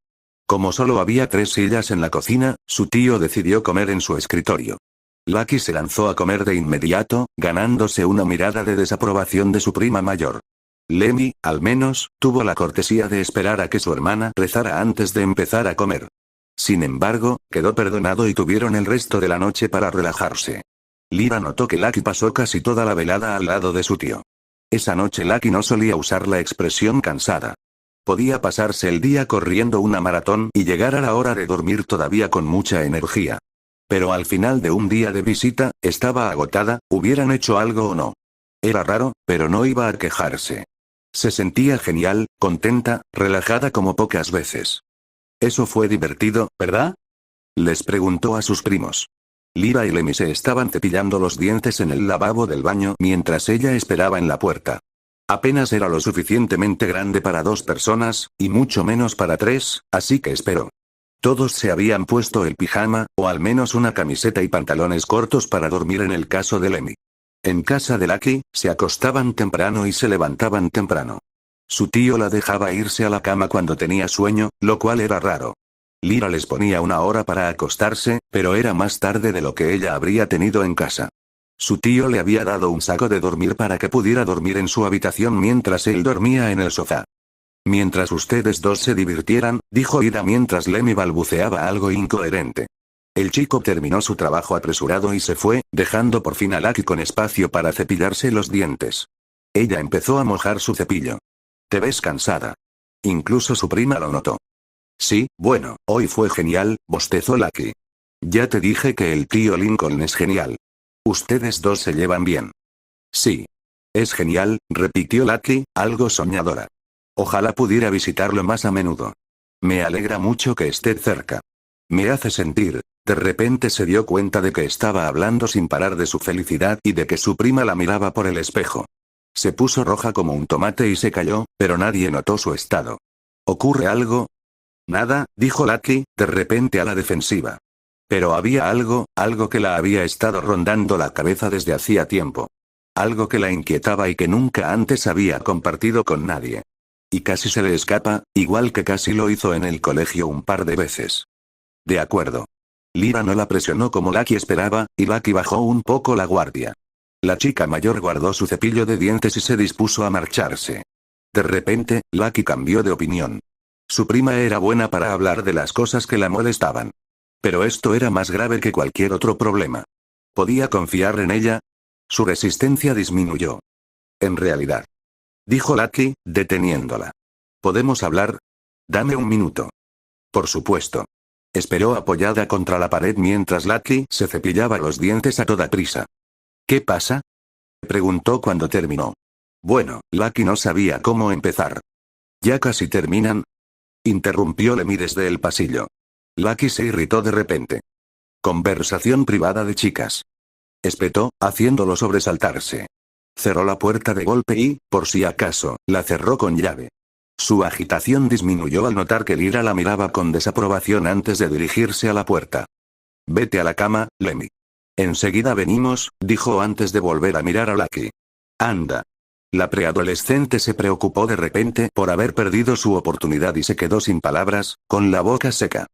Como solo había 3 sillas en la cocina, su tío decidió comer en su escritorio. Lucky se lanzó a comer de inmediato, ganándose una mirada de desaprobación de su prima mayor. Lemmy, al menos, tuvo la cortesía de esperar a que su hermana rezara antes de empezar a comer. Sin embargo, quedó perdonado y tuvieron el resto de la noche para relajarse. Lyra notó que Lucky pasó casi toda la velada al lado de su tío. Esa noche Lucky no solía usar la expresión cansada. Podía pasarse el día corriendo una maratón y llegar a la hora de dormir todavía con mucha energía. Pero al final de un día de visita, estaba agotada, hubieran hecho algo o no. Era raro, pero no iba a quejarse. Se sentía genial, contenta, relajada como pocas veces. Eso fue divertido, ¿verdad? Les preguntó a sus primos. Lyra y Lemmy se estaban cepillando los dientes en el lavabo del baño mientras ella esperaba en la puerta. Apenas era lo suficientemente grande para 2 personas, y mucho menos para 3, así que esperó. Todos se habían puesto el pijama, o al menos una camiseta y pantalones cortos para dormir en el caso de Lemmy. En casa de Lucky, se acostaban temprano y se levantaban temprano. Su tío la dejaba irse a la cama cuando tenía sueño, lo cual era raro. Lyra les ponía una hora para acostarse, pero era más tarde de lo que ella habría tenido en casa. Su tío le había dado un saco de dormir para que pudiera dormir en su habitación mientras él dormía en el sofá. Mientras ustedes dos se divirtieran, dijo Ira mientras Lemmy balbuceaba algo incoherente. El chico terminó su trabajo apresurado y se fue, dejando por fin a Lucky con espacio para cepillarse los dientes. Ella empezó a mojar su cepillo. Te ves cansada. Incluso su prima lo notó. Sí, bueno, hoy fue genial, bostezó Lucky. Ya te dije que el tío Lincoln es genial. Ustedes dos se llevan bien. Sí. Es genial, repitió Lucky, algo soñadora. Ojalá pudiera visitarlo más a menudo. Me alegra mucho que esté cerca. Me hace sentir. De repente se dio cuenta de que estaba hablando sin parar de su felicidad y de que su prima la miraba por el espejo. Se puso roja como un tomate y se calló, pero nadie notó su estado. ¿Ocurre algo? Nada, dijo Lucky, de repente a la defensiva. Pero había algo que la había estado rondando la cabeza desde hacía tiempo. Algo que la inquietaba y que nunca antes había compartido con nadie. Y casi se le escapa, igual que casi lo hizo en el colegio un par de veces. De acuerdo. Lyra no la presionó como Lucky esperaba, y Lucky bajó un poco la guardia. La chica mayor guardó su cepillo de dientes y se dispuso a marcharse. De repente, Lucky cambió de opinión. Su prima era buena para hablar de las cosas que la molestaban. Pero esto era más grave que cualquier otro problema. ¿Podía confiar en ella? Su resistencia disminuyó. En realidad. Dijo Lucky, deteniéndola. ¿Podemos hablar? Dame un minuto. Por supuesto. Esperó apoyada contra la pared mientras Lucky se cepillaba los dientes a toda prisa. ¿Qué pasa? Preguntó cuando terminó. Bueno, Lucky no sabía cómo empezar. ¿Ya casi terminan? Interrumpió Lemmy desde el pasillo. Lucky se irritó de repente. Conversación privada de chicas. Espetó, haciéndolo sobresaltarse. Cerró la puerta de golpe y, por si acaso, la cerró con llave. Su agitación disminuyó al notar que Lyra la miraba con desaprobación antes de dirigirse a la puerta. Vete a la cama, Lemmy. Enseguida venimos, dijo antes de volver a mirar a Lucky. Anda. La preadolescente se preocupó de repente por haber perdido su oportunidad y se quedó sin palabras, con la boca seca.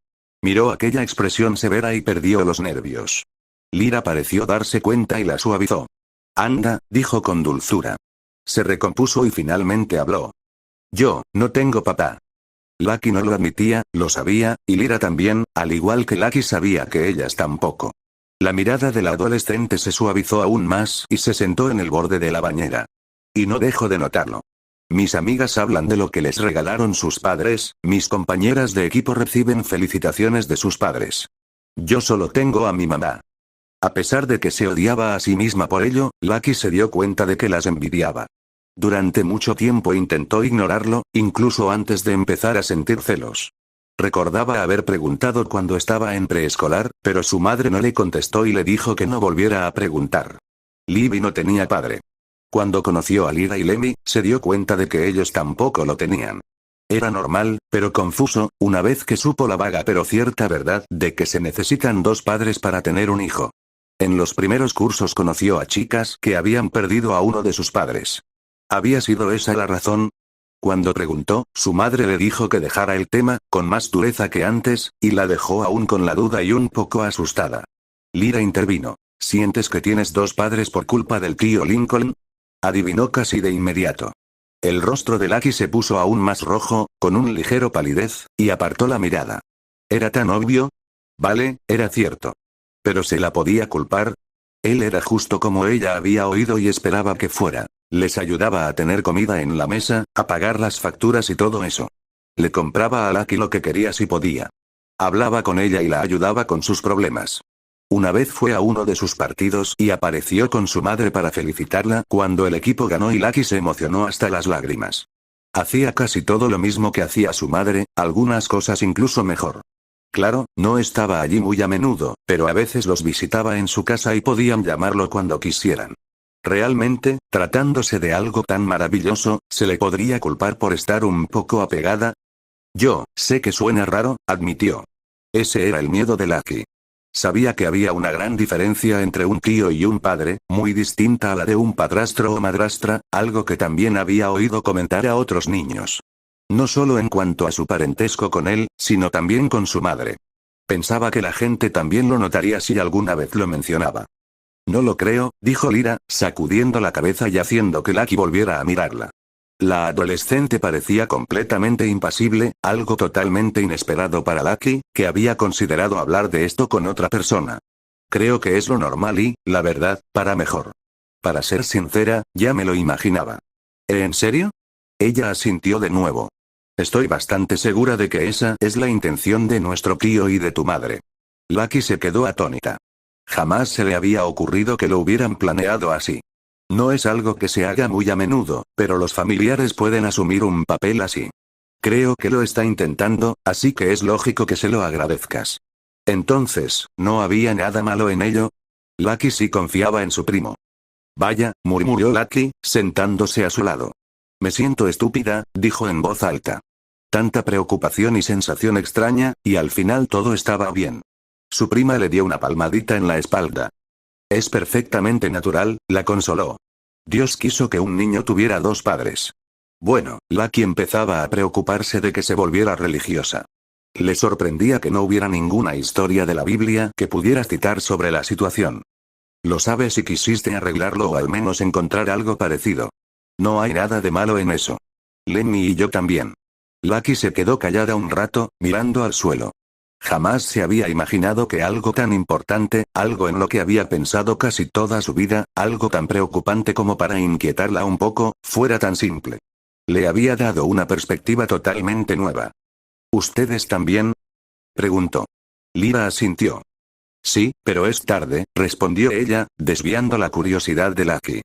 Miró aquella expresión severa y perdió los nervios. Lyra pareció darse cuenta y la suavizó. Anda, dijo con dulzura. Se recompuso y finalmente habló. Yo, no tengo papá. Lucky no lo admitía, lo sabía, y Lyra también, al igual que Lucky sabía que ellas tampoco. La mirada de la adolescente se suavizó aún más y se sentó en el borde de la bañera. Y no dejo de notarlo. Mis amigas hablan de lo que les regalaron sus padres, mis compañeras de equipo reciben felicitaciones de sus padres. Yo solo tengo a mi mamá. A pesar de que se odiaba a sí misma por ello, Lucky se dio cuenta de que las envidiaba. Durante mucho tiempo intentó ignorarlo, incluso antes de empezar a sentir celos. Recordaba haber preguntado cuando estaba en preescolar, pero su madre no le contestó y le dijo que no volviera a preguntar. Libby no tenía padre. Cuando conoció a Lyra y Lemmy, se dio cuenta de que ellos tampoco lo tenían. Era normal, pero confuso, una vez que supo la vaga pero cierta verdad de que se necesitan dos padres para tener un hijo. En los primeros cursos conoció a chicas que habían perdido a uno de sus padres. ¿Había sido esa la razón? Cuando preguntó, su madre le dijo que dejara el tema, con más dureza que antes, y la dejó aún con la duda y un poco asustada. Lyra intervino. ¿Sientes que tienes dos padres por culpa del tío Lincoln? Adivinó casi de inmediato. El rostro de Lucky se puso aún más rojo, con un ligero palidez, y apartó la mirada. ¿Era tan obvio? Vale, era cierto. ¿Pero se la podía culpar? Él era justo como ella había oído y esperaba que fuera. Les ayudaba a tener comida en la mesa, a pagar las facturas y todo eso. Le compraba a Lucky lo que quería si podía. Hablaba con ella y la ayudaba con sus problemas. Una vez fue a uno de sus partidos y apareció con su madre para felicitarla cuando el equipo ganó y Lucky se emocionó hasta las lágrimas. Hacía casi todo lo mismo que hacía su madre, algunas cosas incluso mejor. Claro, no estaba allí muy a menudo, pero a veces los visitaba en su casa y podían llamarlo cuando quisieran. Realmente, tratándose de algo tan maravilloso, ¿se le podría culpar por estar un poco apegada? Yo, sé que suena raro, admitió. Ese era el miedo de Lucky. Sabía que había una gran diferencia entre un tío y un padre, muy distinta a la de un padrastro o madrastra, algo que también había oído comentar a otros niños. No solo en cuanto a su parentesco con él, sino también con su madre. Pensaba que la gente también lo notaría si alguna vez lo mencionaba. No lo creo, dijo Lyra, sacudiendo la cabeza y haciendo que Lucky volviera a mirarla. La adolescente parecía completamente impasible, algo totalmente inesperado para Lucky, que había considerado hablar de esto con otra persona. Creo que es lo normal y, la verdad, para mejor. Para ser sincera, ya me lo imaginaba. ¿En serio? Ella asintió de nuevo. Estoy bastante segura de que esa es la intención de nuestro tío y de tu madre. Lucky se quedó atónita. Jamás se le había ocurrido que lo hubieran planeado así. No es algo que se haga muy a menudo, pero los familiares pueden asumir un papel así. Creo que lo está intentando, así que es lógico que se lo agradezcas. Entonces, ¿no había nada malo en ello? Lucky sí confiaba en su primo. Vaya, murmuró Lucky, sentándose a su lado. Me siento estúpida, dijo en voz alta. Tanta preocupación y sensación extraña, y al final todo estaba bien. Su prima le dio una palmadita en la espalda. Es perfectamente natural, la consoló. Dios quiso que un niño tuviera dos padres. Bueno, Lucky empezaba a preocuparse de que se volviera religiosa. Le sorprendía que no hubiera ninguna historia de la Biblia que pudieras citar sobre la situación. Lo sabes y quisiste arreglarlo o al menos encontrar algo parecido. No hay nada de malo en eso. Lemmy y yo también. Lucky se quedó callada un rato, mirando al suelo. Jamás se había imaginado que algo tan importante, algo en lo que había pensado casi toda su vida, algo tan preocupante como para inquietarla un poco, fuera tan simple. Le había dado una perspectiva totalmente nueva. ¿Ustedes también? Preguntó. Lyra asintió. Sí, pero es tarde, respondió ella, desviando la curiosidad de Lucky.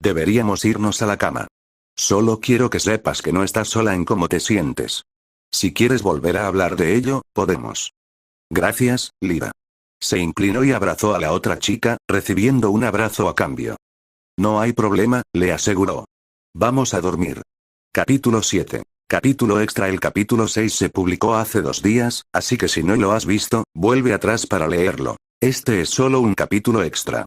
Deberíamos irnos a la cama. Solo quiero que sepas que no estás sola en cómo te sientes. Si quieres volver a hablar de ello, podemos. Gracias, Lyra. Se inclinó y abrazó a la otra chica, recibiendo un abrazo a cambio. No hay problema, le aseguró. Vamos a dormir. Capítulo 7. Capítulo extra. El capítulo 6 se publicó hace 2 días, así que si no lo has visto, vuelve atrás para leerlo. Este es solo un capítulo extra.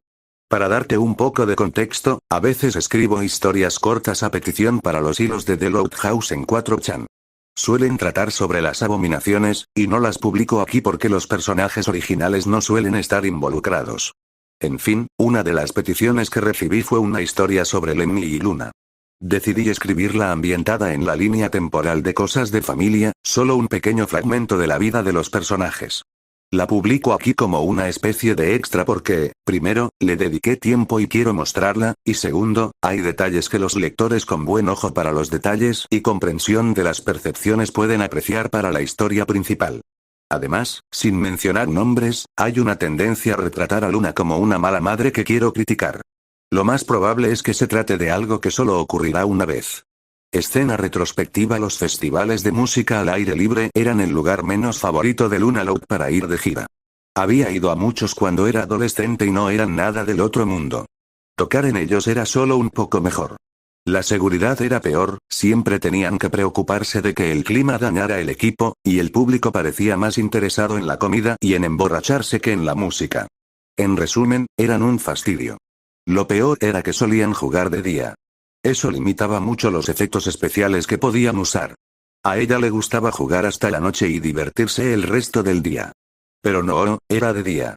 Para darte un poco de contexto, a veces escribo historias cortas a petición para los hilos de The Loud House en 4chan. Suelen tratar sobre las abominaciones, y no las publico aquí porque los personajes originales no suelen estar involucrados. En fin, una de las peticiones que recibí fue una historia sobre Lemmy y Luna. Decidí escribirla ambientada en la línea temporal de Cosas de Familia, solo un pequeño fragmento de la vida de los personajes. La publico aquí como una especie de extra porque, primero, le dediqué tiempo y quiero mostrarla, y segundo, hay detalles que los lectores con buen ojo para los detalles y comprensión de las percepciones pueden apreciar para la historia principal. Además, sin mencionar nombres, hay una tendencia a retratar a Luna como una mala madre que quiero criticar. Lo más probable es que se trate de algo que solo ocurrirá una vez. Escena retrospectiva. Los festivales de música al aire libre eran el lugar menos favorito de Luna Loud para ir de gira. Había ido a muchos cuando era adolescente y no eran nada del otro mundo. Tocar en ellos era solo un poco mejor. La seguridad era peor, siempre tenían que preocuparse de que el clima dañara el equipo, y el público parecía más interesado en la comida y en emborracharse que en la música. En resumen, eran un fastidio. Lo peor era que solían jugar de día. Eso limitaba mucho los efectos especiales que podían usar. A ella le gustaba jugar hasta la noche y divertirse el resto del día. Pero no, era de día.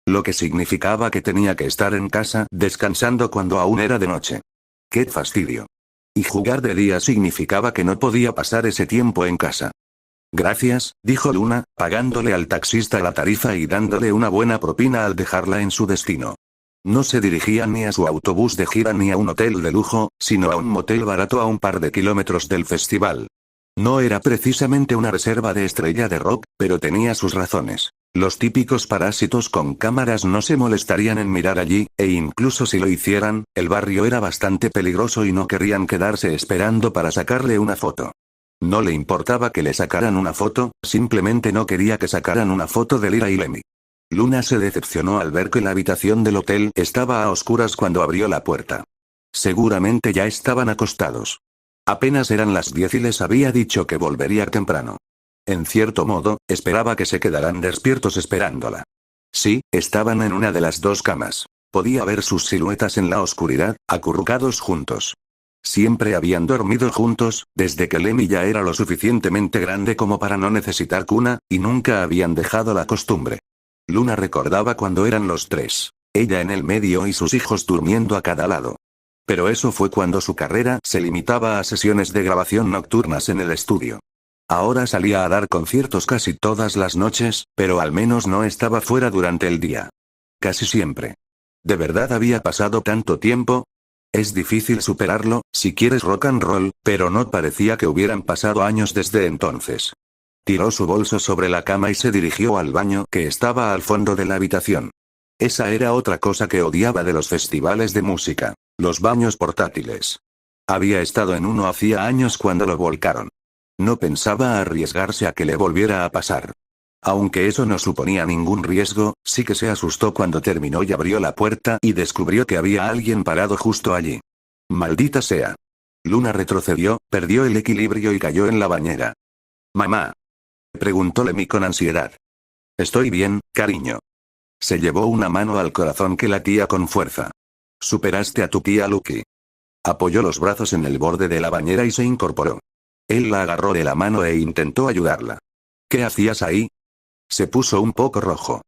Lo que significaba que tenía que estar en casa descansando cuando aún era de noche. ¡Qué fastidio! Y jugar de día significaba que no podía pasar ese tiempo en casa. Gracias, dijo Luna, pagándole al taxista la tarifa y dándole una buena propina al dejarla en su destino. No se dirigía ni a su autobús de gira ni a un hotel de lujo, sino a un motel barato a un par de kilómetros del festival. No era precisamente una reserva de estrella de rock, pero tenía sus razones. Los típicos parásitos con cámaras no se molestarían en mirar allí, e incluso si lo hicieran, el barrio era bastante peligroso y no querrían quedarse esperando para sacarle una foto. No le importaba que le sacaran una foto, simplemente no quería que sacaran una foto de Lyra y Lemmy. Luna se decepcionó al ver que la habitación del hotel estaba a oscuras cuando abrió la puerta. Seguramente ya estaban acostados. Apenas eran las 10 y les había dicho que volvería temprano. En cierto modo, esperaba que se quedaran despiertos esperándola. Sí, estaban en una de las 2 camas. Podía ver sus siluetas en la oscuridad, acurrucados juntos. Siempre habían dormido juntos, desde que Lemmy ya era lo suficientemente grande como para no necesitar cuna, y nunca habían dejado la costumbre. Luna recordaba cuando eran los 3. Ella en el medio y sus hijos durmiendo a cada lado. Pero eso fue cuando su carrera se limitaba a sesiones de grabación nocturnas en el estudio. Ahora salía a dar conciertos casi todas las noches, pero al menos no estaba fuera durante el día. Casi siempre. ¿De verdad había pasado tanto tiempo? Es difícil superarlo, si quieres rock and roll, pero no parecía que hubieran pasado años desde entonces. Tiró su bolso sobre la cama y se dirigió al baño que estaba al fondo de la habitación. Esa era otra cosa que odiaba de los festivales de música, los baños portátiles. Había estado en uno hacía años cuando lo volcaron. No pensaba arriesgarse a que le volviera a pasar. Aunque eso no suponía ningún riesgo, sí que se asustó cuando terminó y abrió la puerta y descubrió que había alguien parado justo allí. ¡Maldita sea! Luna retrocedió, perdió el equilibrio y cayó en la bañera. «Mamá», preguntó Lemmy con ansiedad. «Estoy bien, cariño». Se llevó una mano al corazón que latía con fuerza. «Superaste a tu tía Lucky». Apoyó los brazos en el borde de la bañera y se incorporó. Él la agarró de la mano e intentó ayudarla. ¿Qué hacías ahí? Se puso un poco rojo.